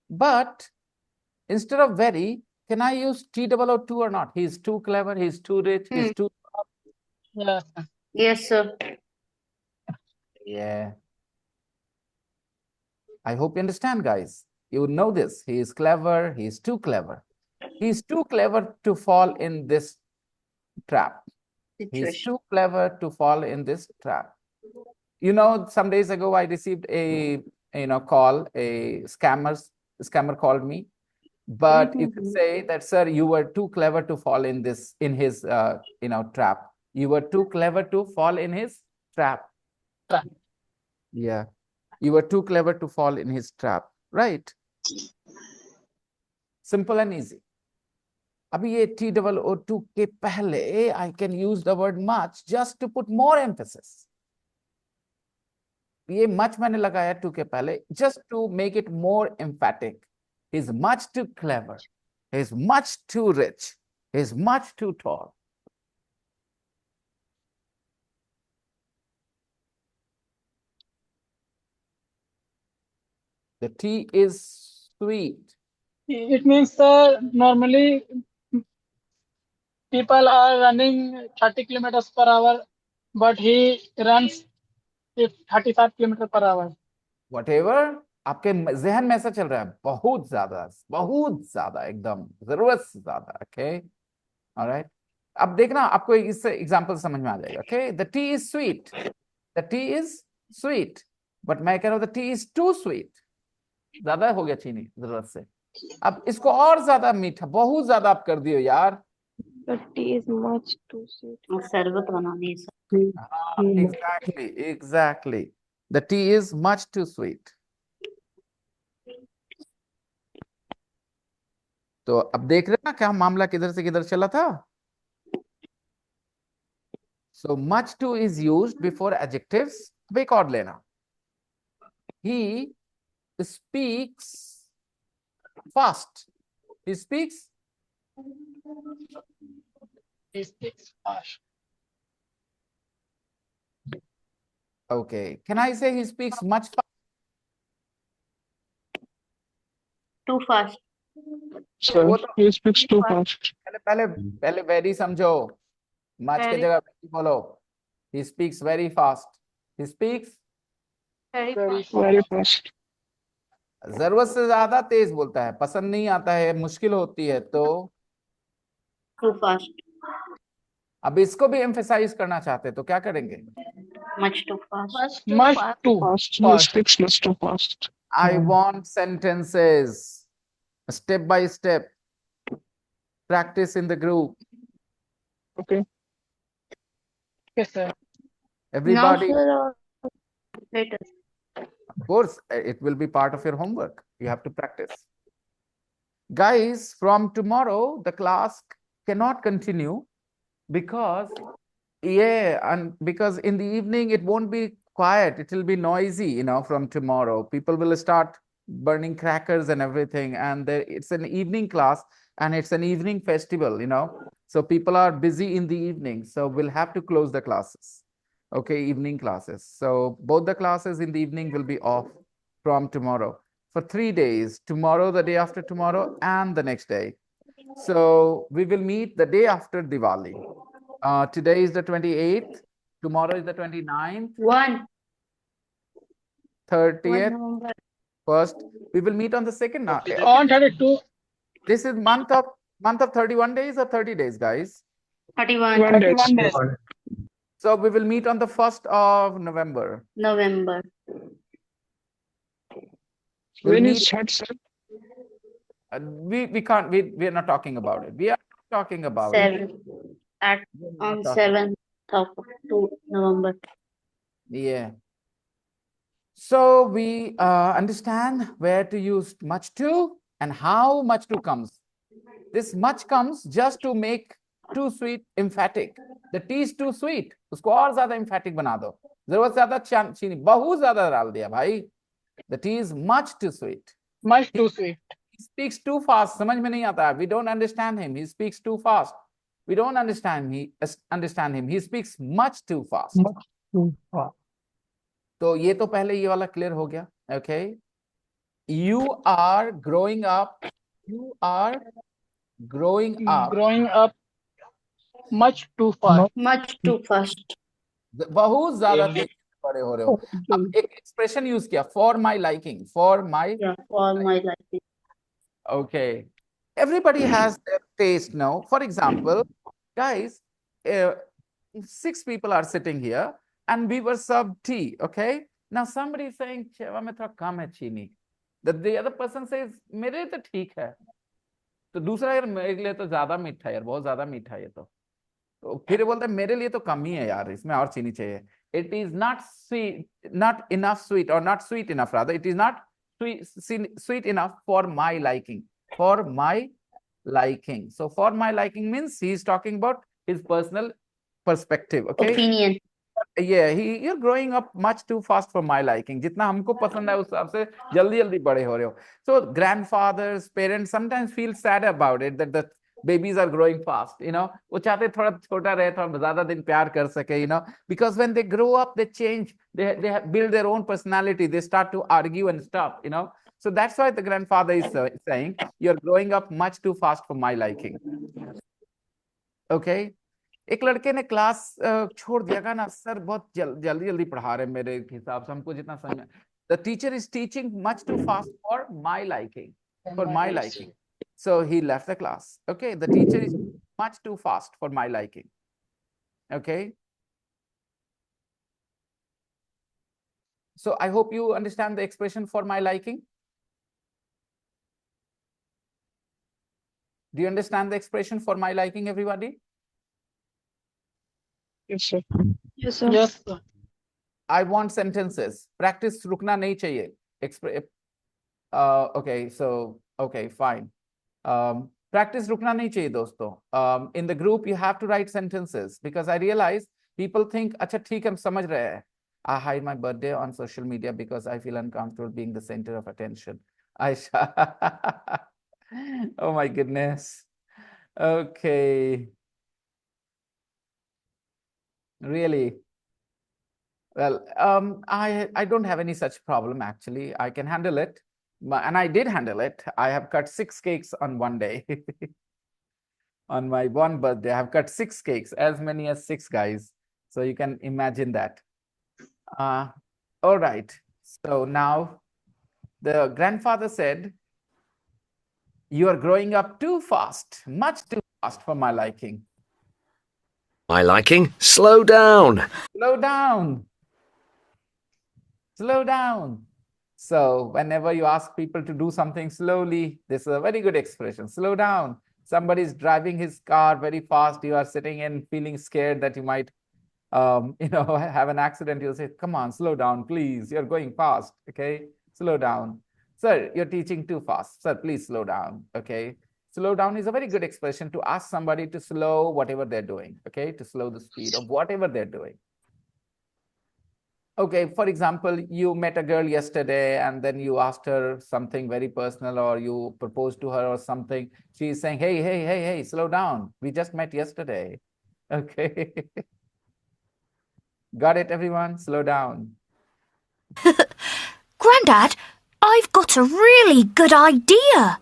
But instead of very, can I use T-O-O-2 or not? He's too clever, he's too rich, he's too... Yes, sir. Yes, sir. Yeah. I hope you understand, guys. You know this. He is clever, he is too clever. He's too clever to fall in this trap. He's too clever to fall in this trap. You know, some days ago, I received a call, a scammer called me. But you could say that, sir, you were too clever to fall in this, in his, trap. You were too clever to fall in his trap. Yeah. You were too clever to fall in his trap. Right? Simple and easy. अभी ये T-O-O-2 के पहले I can use the word much just to put more emphasis. ये much मैंने लगाया to के पहले just to make it more emphatic. He's much too clever. He's much too rich. He's much too tall. The tea is sweet. It means, sir, normally people are running 30 kilometers per hour, but he runs 35 kilometers per hour. Whatever, आपके जहन में ऐसा चल रहा है बहुत ज्यादा एकदम जरूरत से ज्यादा. Okay, all right. अब देखना आपको इससे एग्जांपल समझ में आ जाएगा. Okay, the tea is sweet. The tea is sweet. But मैं कह रहा हूँ the tea is too sweet. ज्यादा हो गया चीनी जरूरत से. अब इसको और ज्यादा मीठा, बहुत ज्यादा आप कर दियो यार. The tea is much too sweet. शरबत बनानी है. Exactly. The tea is much too sweet. तो अब देख रहे हैं ना क्या मामला किधर से किधर चला था. So much too is used before adjectives. अब एक और लेना. He speaks fast. He speaks. He speaks fast. Okay. Can I say he speaks much fast? Too fast. Sir, he speaks too fast. पहले very समझो. Much की जगह very बोलो. He speaks very fast. He speaks Very fast. जरूरत से ज्यादा तेज बोलता है. पसंद नहीं आता है, मुश्किल होती है तो Too fast. अब इसको भी एम्फेसाइज करना चाहते हैं तो क्या करेंगे? Much too fast. Much too Fast. He fast. speaks much too fast. I want sentences step by step. Practice in the group. Okay. Yes, sir. Everybody, Now, sir, later. of course, it will be part of your homework. You have to practice. Guys, from tomorrow, the class cannot continue because, because in the evening, it won't be quiet. It will be noisy, from tomorrow. People will start burning crackers and everything. And it's an evening class and it's an evening festival, So people are busy in the evening. So we'll have to close the classes. Okay, evening classes. So both the classes in the evening will be off from tomorrow for 3 days, tomorrow, the day after tomorrow, and the next day. So we will meet the day after Diwali. Today is the 28th, tomorrow is the 29th, 30th, 1st. We will meet on the 2nd now. On 32. This is month of 31 days or 30 days, guys? 31. 31 days. So we will meet on the 1st of November. November. We'll When meet, is that, sir? we can't, we are not talking about it. We are not talking about it. 7. On 7th of November. Yeah. So we understand where to use much to and how much to comes. This much comes just to make too sweet emphatic. The tea is too sweet. उसको और ज़्यादा emphatic बना दो. ज़रूरत से ज़्यादा चीनी बहुत ज़्यादा डाल दिया भाई. The tea is much too sweet. Much too sweet. He speaks too fast. समझ में नहीं आता. We don't understand him. He speaks too fast. We don't understand him. He speaks much too fast. Much too fast. तो ये तो पहले ये वाला क्लियर हो गया. Okay. You are growing up. You are growing up. Growing up much too fast. Much too fast. बहुत ज्यादा तेजी से बड़े हो रहे हो. अब एक एक्सप्रेशन यूज किया, for my liking. For my For my liking. Okay. Everybody has their taste now. For example, guys, 6 people are sitting here and we were served tea. Okay. Now somebody is saying, "Cheva mein thoda kam hai chini." The other person says, "मेरे लिए तो ठीक है." तो दूसरा, यार मेरे लिए तो ज्यादा मीठा है यार, बहुत ज्यादा मीठा है ये तो फिर बोलता है मेरे लिए तो कम ही है यार, इसमें और चीनी चाहिए. It is not sweet, not enough sweet, or not sweet enough rather. It is not sweet enough for my liking. For my liking. So for my liking means he is talking about his personal perspective. Okay. Opinion. Yeah, you're growing up much too fast for my liking. जितना हमको पसंद है उस हिसाब से जल्दी जल्दी बड़े हो रहे हो. So grandfathers, parents sometimes feel sad about it that the babies are growing fast. You know, वो चाहते थोड़ा छोटा रहे, थोड़ा ज्यादा दिन प्यार कर सके. You know, because when they grow up, they change. They build their own personality. They start to argue and stuff. You know, so that's why the grandfather is saying you're growing up much too fast for my liking. Okay. एक लड़के ने class छोड़ दिया का ना, sir बहुत जल्दी जल्दी पढ़ा रहे मेरे हिसाब से, हमको जितना समझ में. The teacher is teaching much too fast for my liking. For my liking. So he left the class. Okay. The teacher is much too fast for my liking. Okay. So I hope you understand the expression for my liking. Do you understand the expression for my liking, everybody? Yes, sir. Yes, sir. Yes, sir. I want sentences. Practice रुकना नहीं चाहिए. Okay, so okay, fine. Practice रुकना नहीं चाहिए दोस्तों. In the group you have to write sentences because I realize people think अच्छा ठीक है हम समझ रहे हैं. I hide my birthday on social media because I feel uncomfortable being the center of attention. Oh my goodness. Okay. Really? Well, I don't have any such problem actually. I can handle it, and I did handle it. I have cut 6 cakes on one day. On my one birthday, I have cut 6 cakes, as many as 6 guys. So you can imagine that. All right. So now the grandfather said, "You are growing up too fast, much too fast for my liking." My liking? Slow down. Slow down. Slow down. So whenever you ask people to do something slowly, this is a very good expression. Slow down. Somebody is driving his car very fast. You are sitting in feeling scared that you might, have an accident. You'll say, "Come on, slow down, please. You're going fast." Okay, slow down. "Sir, you're teaching too fast. Sir, please slow down." Okay. Slow down is a very good expression to ask somebody to slow whatever they're doing, okay? To slow the speed of whatever they're doing. Okay, for example, you met a girl yesterday and then you asked her something very personal or you proposed to her or something. She's saying, hey, slow down. We just met yesterday. Okay. Got it, everyone? Slow down. Grandad, I've got a really good idea.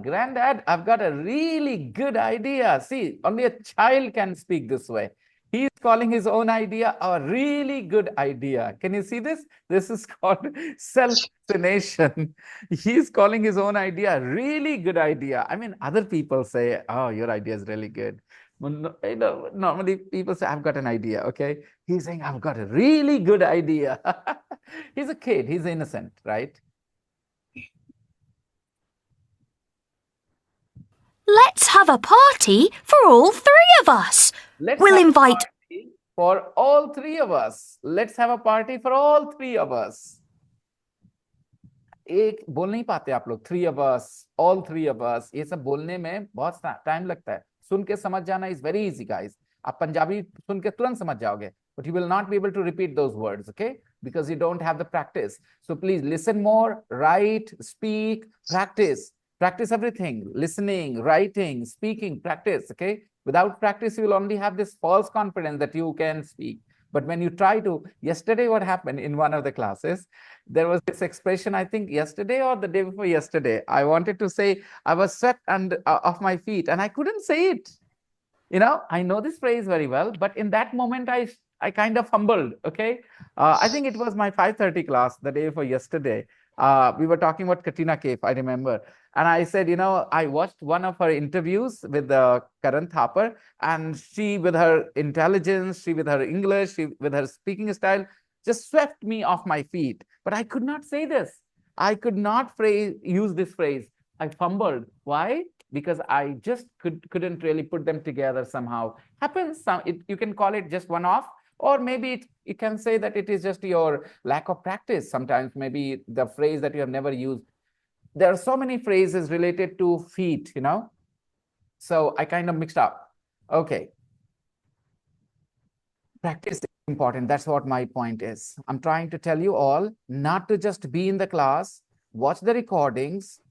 Granddad, I've got a really good idea. See, only a child can speak this way. He's calling his own idea a really good idea. Can you see this? This is called self-explanation. He's calling his own idea a really good idea. I mean, other people say, "Oh, your idea is really good." Normally people say, "I've got an idea." Okay. He's saying, "I've got a really good idea." He's a kid. He's innocent, right? Let's have a party for all 3 of us. We'll invite for all 3 of us. Let's have a party for all 3 of us. एक बोल नहीं पाते आप लोग, 3 of us, all 3 of us. ये सब बोलने में बहुत टाइम लगता है. सुन के समझ जाना is very easy, guys. आप पंजाबी सुन के तुरंत समझ जाओगे, but you will not be able to repeat those words, okay? Because you don't have the practice. So please listen more, write, speak, practice. Practice everything, listening, writing, speaking, practice, okay? Without practice, you will only have this false confidence that you can speak. But when you try to, yesterday, what happened in one of the classes, there was this expression, I think yesterday or the day before yesterday, I wanted to say, I was sweat and off my feet and I couldn't say it. You know, I know this phrase very well, but in that moment, I kind of fumbled, okay? I think it was my 5:30 class the day before yesterday. We were talking about Katrina Kaif, I remember. And I said, you know, I watched one of her interviews with Karan Thapar, and she, with her intelligence, she with her English, she with her speaking style, just swept me off my feet. But I could not say this. I could not use this phrase. I fumbled. Why? Because I just couldn't really put them together somehow. Happens. You can call it just one-off, or maybe you can say that it is just your lack of practice. Sometimes maybe the phrase that you have never used. There are so many phrases related to feet, you know. So I kind of mixed up. Okay. Practice is important. That's what my point is. I'm trying to tell you all not to just be in the class, watch the recordings,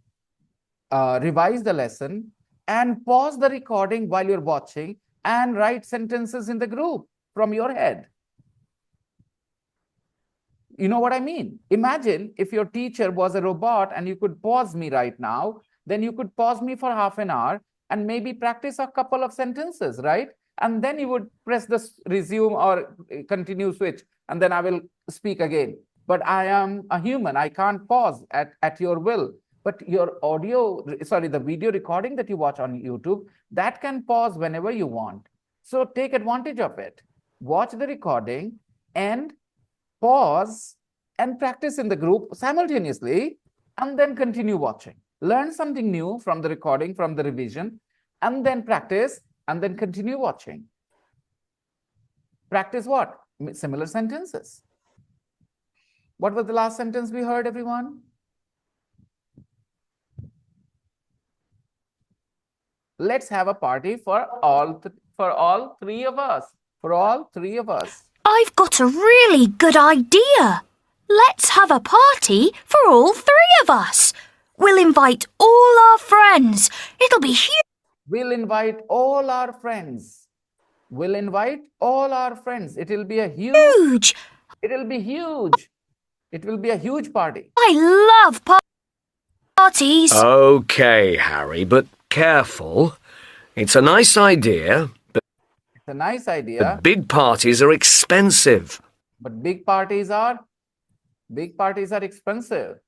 revise the lesson, and pause the recording while you're watching and write sentences in the group from your head. You know what I mean? Imagine if your teacher was a robot and you could pause me right now, then you could pause me for half an hour and maybe practice a couple of sentences, right? And then you would press the resume or continue switch, and then I will speak again. But I am a human. I can't pause at your will. But your the video recording that you watch on YouTube, that can pause whenever you want. So take advantage of it. Watch the recording and pause and practice in the group simultaneously, and then continue watching. Learn something new from the recording, from the revision, and then practice, and then continue watching. Practice what? Similar sentences. What was the last sentence we heard, everyone? Let's have a party for all three of us. For all three of us. I've got a really good idea. Let's have a party for all three of us. We'll invite all our friends. It'll be huge. We'll invite all our friends. We'll invite all our friends. It'll be a huge. It'll be huge. It will be a huge party. I love parties. Okay, Harry, but careful. It's a nice idea, but it's a nice idea. Big parties are expensive. But big parties are expensive.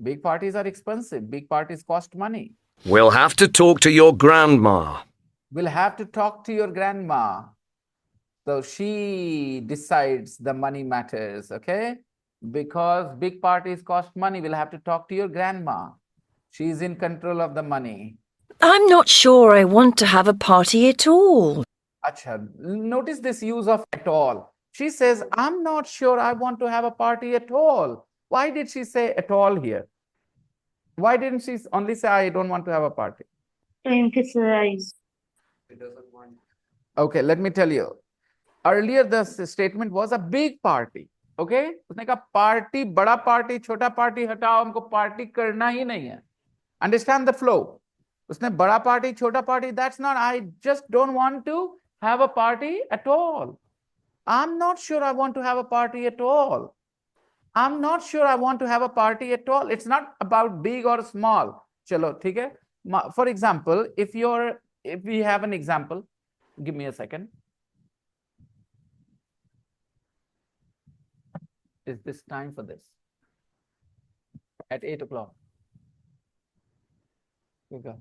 Big parties are expensive. Big parties cost money. We'll have to talk to your grandma. We'll have to talk to your grandma. So she decides the money matters, okay? Because big parties cost money, we'll have to talk to your grandma. She's in control of the money. I'm not sure I want to have a party at all. Acha, notice this use of at all. She says, I'm not sure I want to have a party at all. Why did she say at all here? Why didn't she only say, I don't want to have a party? To emphasize. Okay, let me tell you. Earlier, the statement was a big party. Okay? उसने कहा party, बड़ा party, छोटा party हटाओ, हमको party करना ही नहीं है. Understand the flow. उसने बड़ा party, छोटा party, that's not, I just don't want to have a party at all. I'm not sure I want to have a party at all. I'm not sure I want to have a party at all. It's not about big or small. Chalo, ठीक है? For example, if we have an example, give me a second. Is this time for this? At 8 o'clock. You got.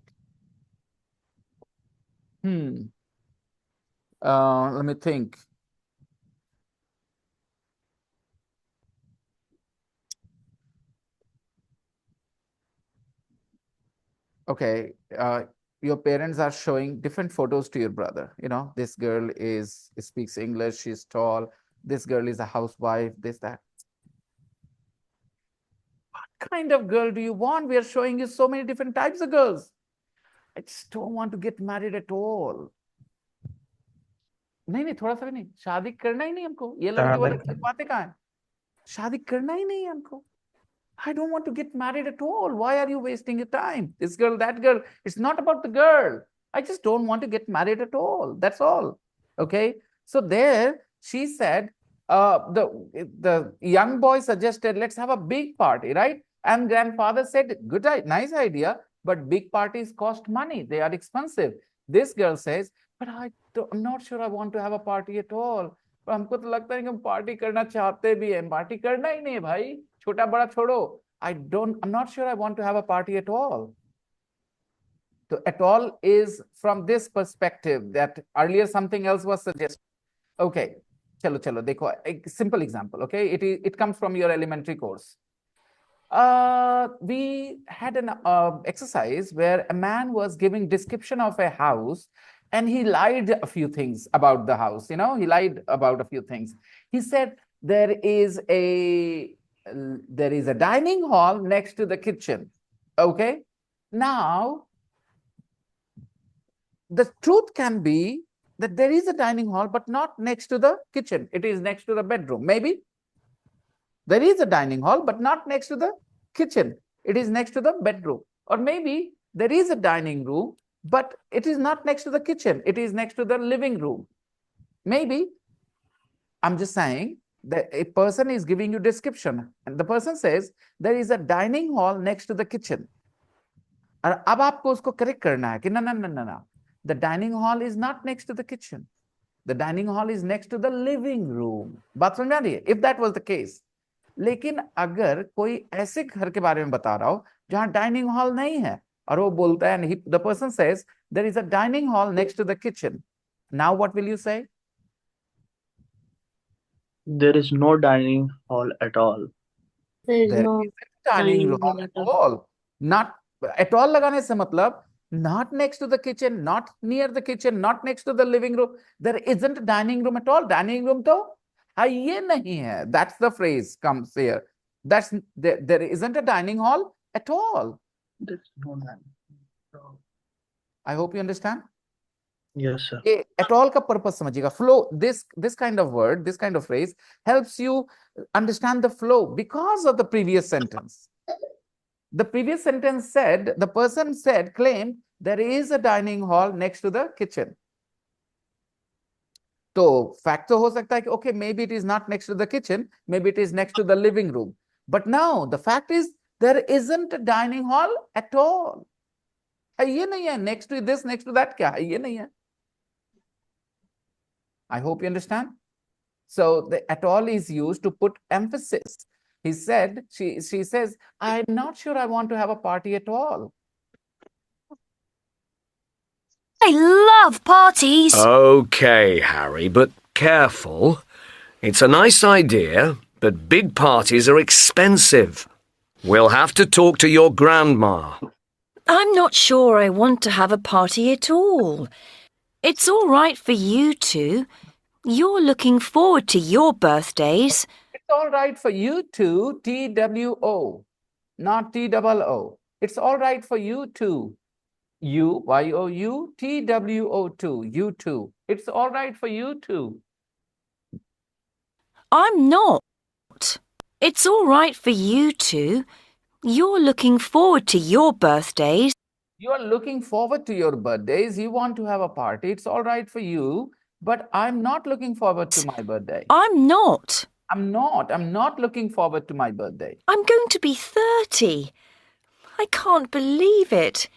Let me think. Okay, your parents are showing different photos to your brother. You know, this girl speaks English, she's tall. This girl is a housewife, this, that. What kind of girl do you want? We are showing you so many different types of girls. I just don't want to get married at all. नहीं थोड़ा सा भी नहीं शादी करना ही नहीं हमको ये लड़की वाली बातें कहाँ है शादी करना ही नहीं हमको I don't want to get married at all. Why are you wasting your time? This girl, that girl. It's not about the girl. I just don't want to get married at all. That's all. Okay. So there she said, the young boy suggested, let's have a big party, right? And grandfather said, good, nice idea, but big parties cost money. They are expensive. This girl says, but I'm not sure I want to have a party at all. हमको तो लगता है कि हम party करना चाहते भी हैं, पार्टी करना ही नहीं है भाई, छोटा बड़ा छोड़ो. I'm not sure I want to have a party at all. So at all is from this perspective that earlier something else was suggested. Okay, chalo dekho, a simple example. Okay, it comes from your elementary course. We had an exercise where a man was giving description of a house, and he lied a few things about the house. He lied about a few things. He said there is a dining hall next to the kitchen. Okay, now the truth can be that there is a dining hall, but not next to the kitchen. It is next to the bedroom. Maybe there is a dining hall, but not next to the kitchen. It is next to the bedroom. Or maybe there is a dining room, but it is not next to the kitchen. It is next to the living room. Maybe, I'm just saying, that a person is giving you description, and the person says, there is a dining hall next to the kitchen. और अब आपको उसको correct करना है कि no. The dining hall is not next to the kitchen. The dining hall is next to the living room. बात समझ में आ रही है? If that was the case. लेकिन अगर कोई ऐसे घर के बारे में बता रहा हो जहां डाइनिंग हॉल नहीं है और वो बोलता है, the person says there is a dining hall next to the kitchen. Now what will you say? There is no dining hall at all. There is There no isn't dining hall at all. Not at all लगाने से मतलब not next to the kitchen, not near the kitchen, not next to the living room. There isn't a dining room at all. Dining room तो ये नहीं है. That's the phrase comes here. That's there isn't a dining hall at all. There's no dining hall. I hope you understand. Yes, sir. At all का purpose समझिएगा. Flow. This kind of word, this kind of phrase helps you understand the flow because of the previous sentence. The previous sentence said, the person said, claimed there is a dining hall next to the kitchen. So fact तो हो सकता है कि okay, maybe it is not next to the kitchen, maybe it is next to the living room. But now the fact is there isn't a dining hall at all. ये नहीं है, next to this, next to that क्या है? ये नहीं है. I hope you understand. So the at all is used to put emphasis. He said, she says, I'm not sure I want to have a party at all. I love parties. Okay, Harry, but careful. It's a nice idea, but big parties are expensive. We'll have to talk to your grandma. I'm not sure I want to have a party at all. It's all right for you two. You're looking forward to your birthdays. It's all right for you two, TWO, not TOO. It's all right for you two. You, YOU, TWO2, you two. It's all right for you two. I'm not. It's all right for you two. You're looking forward to your birthdays. You are looking forward to your birthdays. You want to have a party. It's all right for you. But I'm not looking forward to my birthday. I'm not. I'm not looking forward to my birthday. I'm going to be 30. I can't believe it.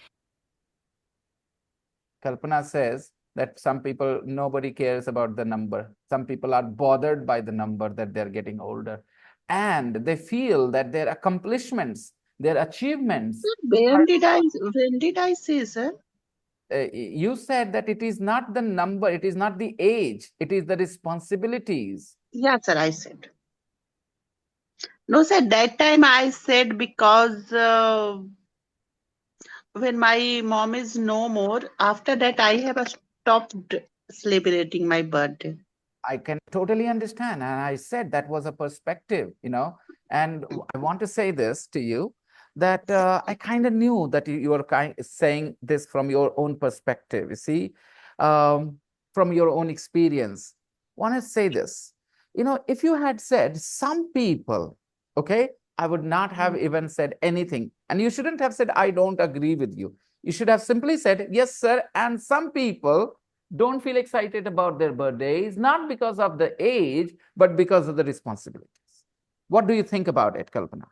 Kalpana says that some people, nobody cares about the number. Some people are bothered by the number that they're getting older. And they feel that their accomplishments, their achievements. When did I say, sir? You said that it is not the number, it is not the age, it is the responsibilities. Yes, sir, I said. No, sir, that time I said because when my mom is no more, after that I have stopped celebrating my birthday. I can totally understand. And I said that was a perspective, and I want to say this to you, that I kind of knew that you were saying this from your own perspective, you see, from your own experience. I want to say this, if you had said some people, okay, I would not have even said anything. And you shouldn't have said, I don't agree with you. You should have simply said, yes, sir. And some people don't feel excited about their birthdays, not because of the age, but because of the responsibilities. What do you think about it, Kalpana?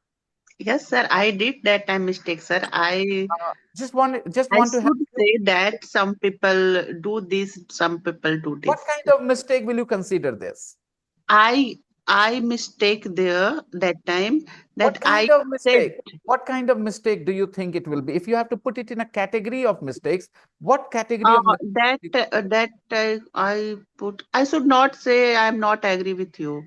Yes, sir. I did that time mistake, sir. Just want I to have should say that some people do this, some people do what this. kind of mistake will you consider this? I I mistake there that time that What I kind of said mistake? What kind of mistake do you think it will be? If you have to put it in a category of mistakes, what category of mistakes? I should not say I am not agree with you.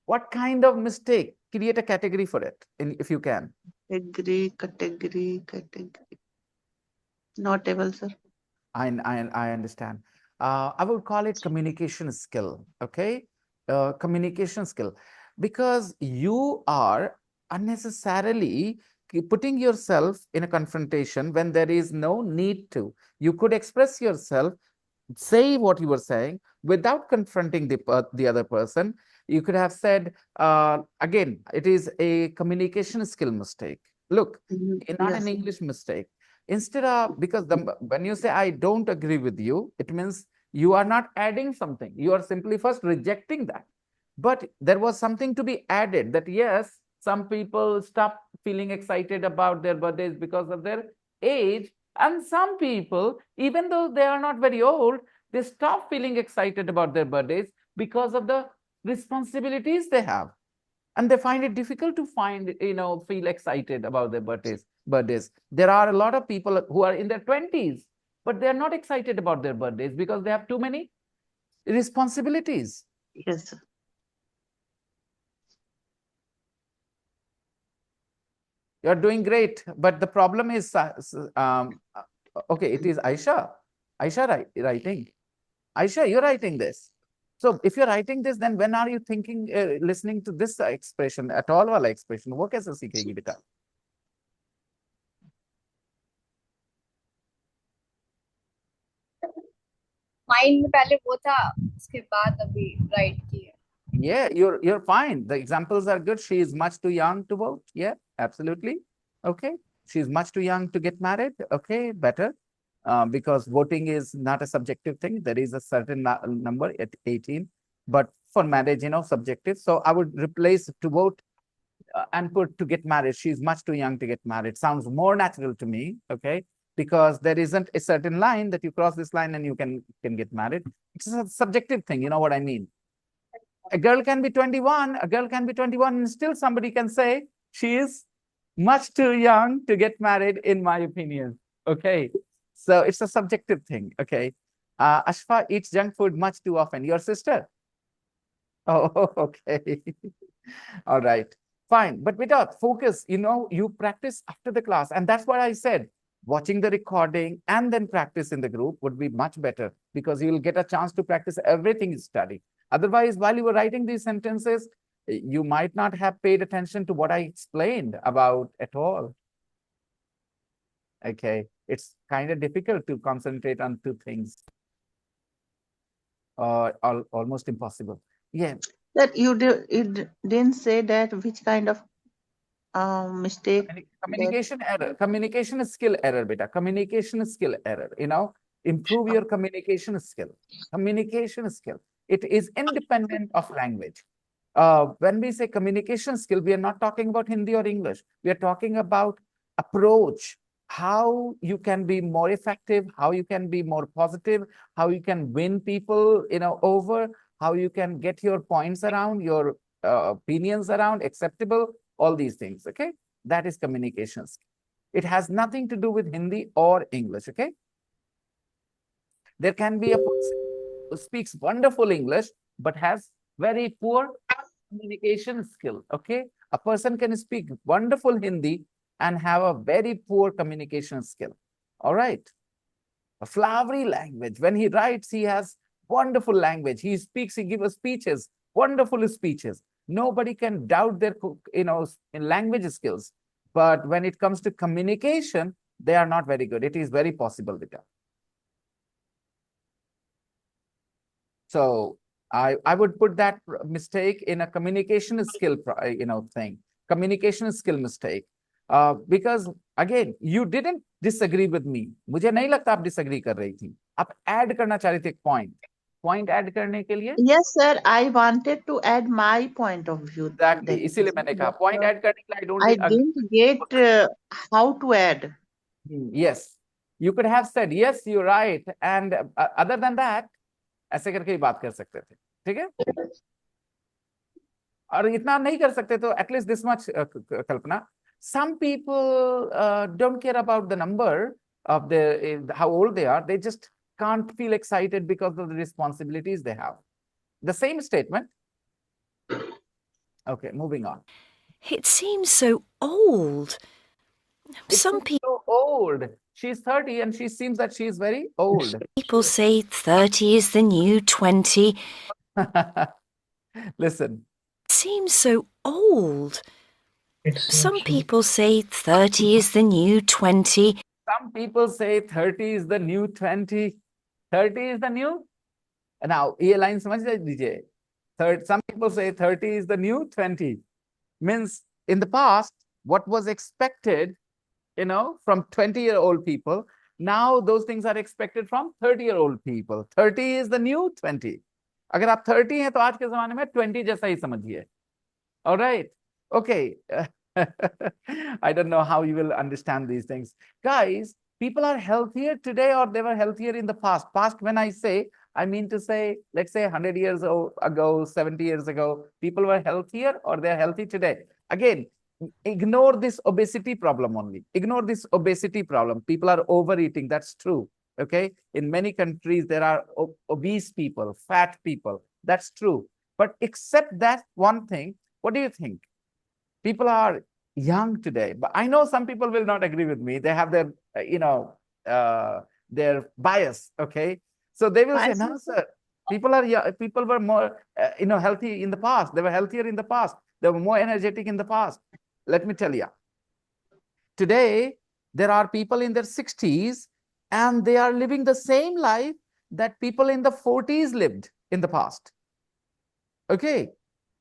What kind of mistake? Create a category for it, if you can. Category. Not able, sir. I understand. I would call it communication skill, okay? Communication skill, because you are unnecessarily putting yourself in a confrontation when there is no need to. You could express yourself, say what you were saying without confronting the other person. You could have said, again, it is a communication skill mistake. Look, not an Yes. English mistake. Instead of, because when you say I don't agree with you, it means you are not adding something. You are simply first rejecting that. But there was something to be added, that yes, some people stop feeling excited about their birthdays because of their age. And some people, even though they are not very old, they stop feeling excited about their birthdays because of the responsibilities they have. And they find it difficult to feel excited about their birthdays. There are a lot of people who are in their 20s, but they are not excited about their birthdays because they have too many responsibilities. Yes, sir. You're doing great, but the problem is, okay, it is Aisha. Aisha writing. Aisha, you're writing this. So if you're writing this, then when are you thinking, listening to this expression at all? वाला expression वो कैसे सीखेगी बेटा? Mind में पहले वो था, उसके बाद अभी राइट किया. Yeah, you're fine. The examples are good. She is much too young to vote. Yeah, absolutely. Okay. She's much too young to get married. Okay, better. Because voting is not a subjective thing. There is a certain number at 18. But for marriage, subjective. So I would replace to vote and put to get married. She's much too young to get married. Sounds more natural to me. Okay. Because there isn't a certain line that you cross this line and you can get married. It's a subjective thing. You know what I mean? A girl can be 21, a girl can be 21, and still somebody can say she is much too young to get married, in my opinion. Okay. So it's a subjective thing. Okay. Ashfa eats junk food much too often. Your sister? Oh, okay. All right. Fine. But without focus, you practice after the class. And that's what I said. Watching the recording and then practice in the group would be much better, because you'll get a chance to practice everything you study. Otherwise, while you were writing these sentences, you might not have paid attention to what I explained about at all. Okay. It's kind of difficult to concentrate on two things. Almost impossible. Yeah. That it didn't say that which kind of mistake. Communication error. Communication skill error, beta. Communication skill error. Improve your communication skill. Communication skill. It is independent of language. When we say communication skill, we are not talking about Hindi or English. We are talking about approach, how you can be more effective, how you can be more positive, how you can win people, over, how you can get your points around, your opinions around, acceptable, all these things. Okay, that is communication skill. It has nothing to do with Hindi or English. Okay, there can be a person who speaks wonderful English but has very poor communication skill. Okay, a person can speak wonderful Hindi and have a very poor communication skill. All right, a flowery language. When he writes, he has wonderful language. He speaks, he gives speeches, wonderful speeches. Nobody can doubt their in language skills. But when it comes to communication, they are not very good. It is very possible, Vita. So I would put that mistake in a communication skill, thing. communication skill mistake. Because again, you didn't disagree with me. मुझे नहीं लगता आप disagree कर रही थी. आप add करना चाह रही थी एक point add करने के लिए. Yes, sir. I wanted to add my point of view. Exactly. That इसीलिए मैंने कहा point add करने के लिए I don't I agree. didn't get how to add. Yes, you could have said yes, you're right, and other than that, ऐसे करके ही बात कर सकते थे, ठीक है? और इतना नहीं कर सकते तो at least this much, Kalpana. Some people don't care about the number of how old they are. They just can't feel excited because of the responsibilities they have. The same statement. Okay, moving on. It seems so old. Some people so old. She's 30 and she seems that she's very old. People say 30 is the new 20. Listen. It seems so old. Some people say 30 is the new 20. Some people say 30 is the new 20. 30 is the new. Now, ये line समझ लीजिए. Some people say 30 is the new 20. Means in the past, what was expected, from 20-year-old people, now those things are expected from 30-year-old people. 30 is the new 20. अगर आप 30 हैं तो आज के ज़माने में 20 जैसा ही समझिए. All right. Okay. I don't know how you will understand these things. Guys, people are healthier today or they were healthier in the past. Past, when I say, I mean to say, let's say 100 years ago, 70 years ago, people were healthier or they're healthy today. Again, ignore this obesity problem only. Ignore this obesity problem. People are overeating. That's true. Okay. In many countries, there are obese people, fat people. That's true. But except that one thing, what do you think? People are young today, but I know some people will not agree with me. They have their, their bias. Okay. So they will say, no, sir, people were more, healthy in the past. They were healthier in the past. They were more energetic in the past. Let me tell you. Today, there are people in their 60s and they are living the same life that people in the 40s lived in the past. Okay.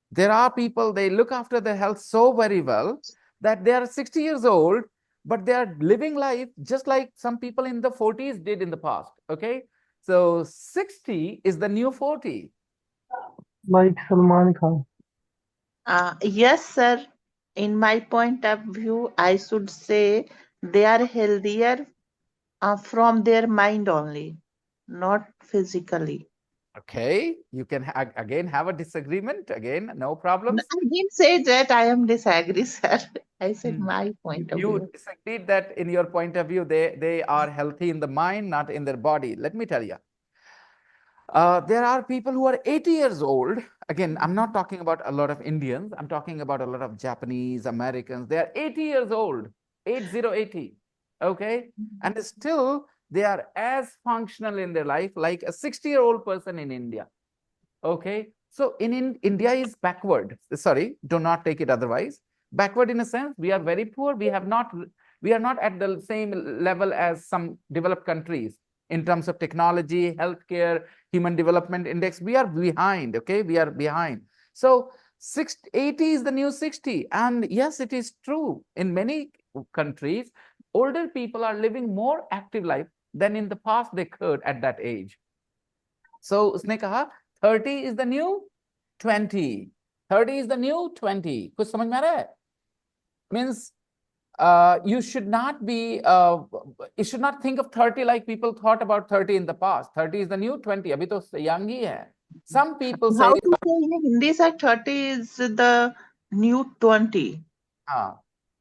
There are people, they look after their health so very well that they are 60 years old, but they are living life just like some people in the 40s did in the past. Okay. So 60 is the new 40. Like Salman Khan. Yes, sir. In my point of view, I should say they are healthier from their mind only, not physically. Okay, you can again have a disagreement. Again, no problems. I didn't say that I am disagree, sir. I said my point of view. You disagreed that in your point of view, they are healthy in the mind, not in their body. Let me tell you. There are people who are 80 years old. Again, I'm not talking about a lot of Indians. I'm talking about a lot of Japanese, Americans. They are 80 years old, 80. Okay. And still they are as functional in their life like a 60-year-old person in India. Okay. So in India is backward. Sorry, do not take it otherwise. Backward in a sense, we are very poor. We are not at the same level as some developed countries in terms of technology, healthcare, human development index. We are behind. Okay, we are behind. So 80 is the new 60. And yes, it is true. In many countries, older people are living more active life than in the past they could at that age. So उसने कहा 30 is the new 20. 30 is the new 20. कुछ समझ में आ रहा है? Means you should not be, you should not think of 30 like people thought about 30 in the past. 30 is the new 20. अभी तो young ही है. Some people say. How to say in Hindi, sir, 30 is the new 20.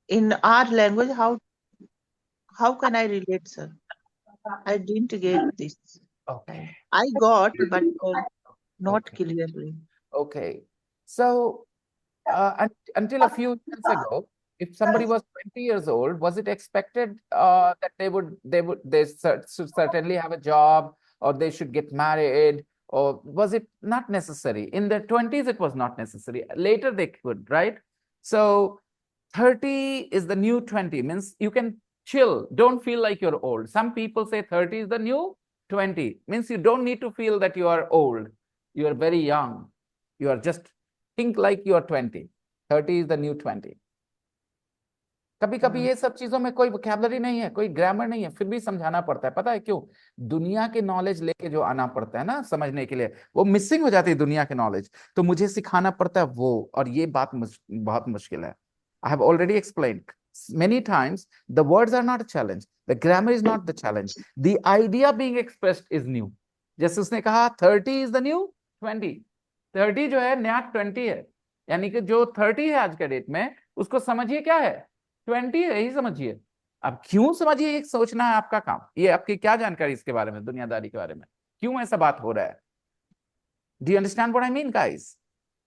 In our language, how can I relate, sir? I didn't get this. Okay. I got, but not clearly. Okay. So until a few years ago, if somebody was 20 years old, was it expected that they should certainly have a job or they should get married, or was it not necessary? In their 20s, it was not necessary. Later they could, right? So 30 is the new 20, means you can chill. Don't feel like you're old. Some people say 30 is the new 20, means you don't need to feel that you are old. You are very young. You are just think like you are 20. 30 is the new 20. कभी कभी ये सब चीजों में कोई vocabulary नहीं है, कोई ग्रामर नहीं है, फिर भी समझाना पड़ता है। पता है क्यों? दुनिया के नॉलेज लेके जो आना पड़ता है ना समझने के लिए, वो मिसिंग हो जाती है दुनिया के नॉलेज, तो मुझे सिखाना पड़ता है वो, और ये बात बहुत मुश्किल है। I have already explained many times, the words are not a challenge, the grammar is not the challenge, the idea being expressed is new. जैसे उसने कहा 30 is the new 20, 30 जो है नया 20 है, यानी कि जो 30 है आज के डेट में, उसको समझिए क्या है, 20 है, यही समझिए। अब क्यों समझिए, ये सोचना है आपका काम। ये आपकी क्या जानकारी इसके बारे में, दुनियादारी के बारे में, क्यों ऐसा बात हो रहा है? Do you understand what I mean, guys?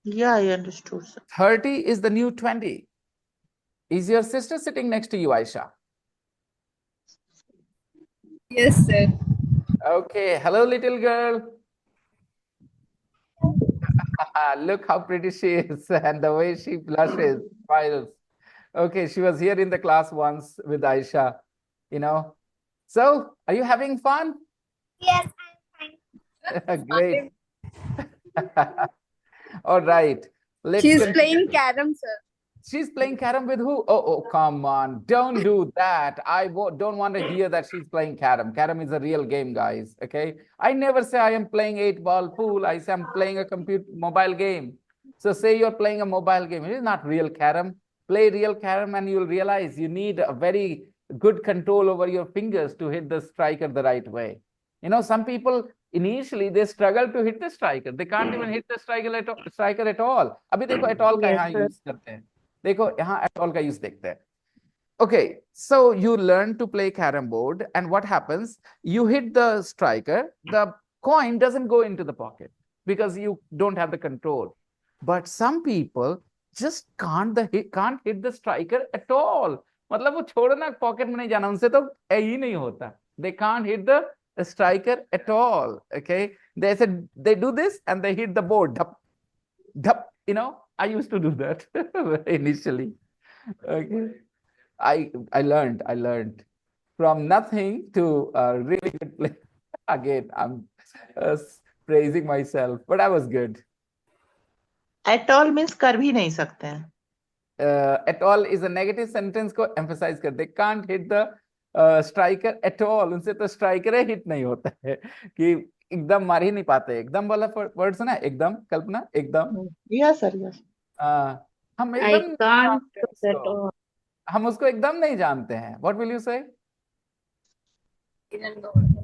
Yeah, I understood, sir. 30 is the new 20. Is your sister sitting next to you, Aisha? Yes, sir. Okay, hello, little girl. Look how pretty she is and the way she blushes, smiles. Okay, she was here in the class once with Aisha, you know. So, are you having fun? Yes, I'm fine. Great. All right. Let's She's continue. playing carom, sir. She's playing carom with who? Oh, come on. Don't do that. I don't want to hear that she's playing carom. Carom is a real game, guys. Okay. I never say I am playing 8-ball pool. I say I'm playing a mobile game. So say you're playing a mobile game. It is not real carom. Play real carom and you'll realize you need a very good control over your fingers to hit the striker the right way. You know, some people initially they struggle to hit the striker. They can't even hit the striker at all. अभी देखो at all का यहाँ use करते हैं. देखो यहाँ at all का use देखते हैं. Okay, so you learn to play carom board, and what happens? You hit the striker, the coin doesn't go into the pocket because you don't have the control. But some people just can't hit the striker at all. मतलब वो छोड़ना pocket में नहीं जाना, उनसे तो ही नहीं होता. They can't hit the striker at all. Okay, they do this and they hit the board. Dhup, dhup. You know, I used to do that initially. Okay, I learned from nothing to really good play. Again, I'm praising myself, but I was good. At all means कर भी नहीं सकते हैं. At all is a negative sentence को emphasize कर. They can't hit the striker at all. उनसे तो striker ही hit नहीं होता है कि एकदम मार ही नहीं पाते. एकदम वाला वर्ड सुना है? एकदम, कल्पना, एकदम. Yes, sir. Yes. हम I एकदम can't cook at all. हम उसको एकदम नहीं जानते हैं. What will you say?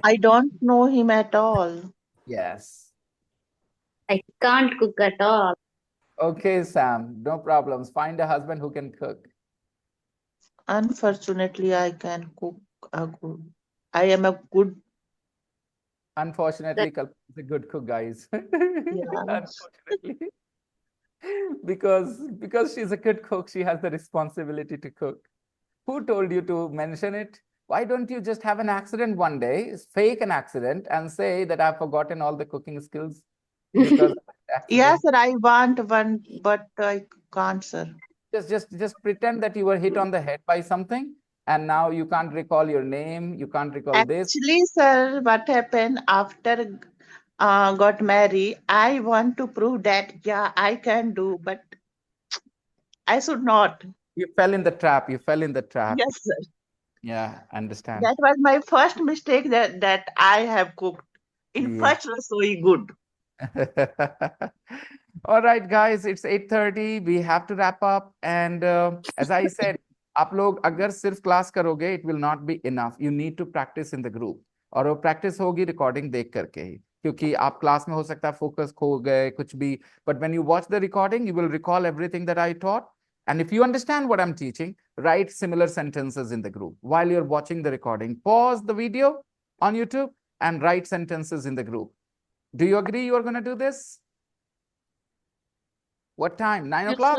I don't know him at all. Yes. I can't cook at all. Okay, Sam, no problems. Find a husband who can cook. Unfortunately, I can cook a good. I am a good. Unfortunately, Kalpana is a good cook, guys. Yeah. Unfortunately. Because she's a good cook, she has the responsibility to cook. Who told you to mention it? Why don't you just have an accident one day, fake an accident, and say that I've forgotten all the cooking skills? Because Yes, sir. I want one, but I can't, sir. Just pretend that you were hit on the head by something, and now you can't recall your name, you can't recall this. Actually, sir, what happened after got married, I want to prove that, yeah, I can do, but I should not. You fell in the trap. You fell in the trap. Yes, sir. Yeah, I understand. That was my first mistake that I have cooked. In first rasoi good. All right, guys, it's 8:30. We have to wrap up. And as I said, आप लोग अगर सिर्फ class करोगे, it will not be enough. You need to practice in the group. और वो practice होगी recording देख करके ही, क्योंकि आप क्लास में हो सकता है focus खो गए कुछ भी. But when you watch the recording, you will recall everything that I taught. And if you understand what I'm teaching, write similar sentences in the group. While you're watching the recording, pause the video on YouTube and write sentences in the group. Do you agree you are going to do this? What time? 9 o'clock?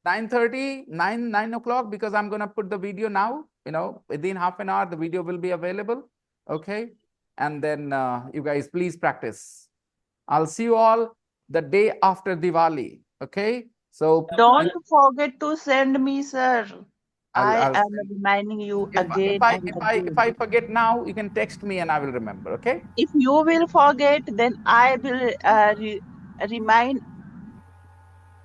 9:30, 9 o'clock, because I'm going to put the video now. You know, within half an hour, the video will be available. Okay. And then you guys, please practice. I'll see you all the day after Diwali. Okay. So don't forget to send me, sir. I'll I am reminding you again. If I forget now, you can text me and I will remember. Okay. If you will forget, then I will remind.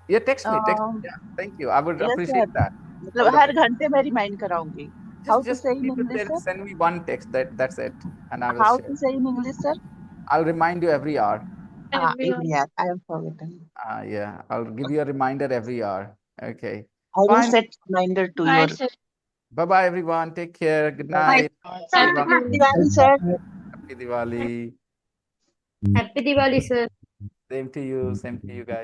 Yeah, text me. Text me. Yeah, thank you. I would appreciate that. मतलब हर घंटे में remind कराऊंगी. How to Just say in need to English, sir? send me one text. That's it, and I will How share. to say in English, sir? I'll remind you every hour. Yeah, I have forgotten. Yeah, I'll give you a reminder every hour. Okay. I will Fine. set reminder to your. Bye bye, everyone. Take care. Good Bye. night. Happy Diwali, sir. Happy Diwali. Happy Diwali, sir. Same to you. Same to you guys.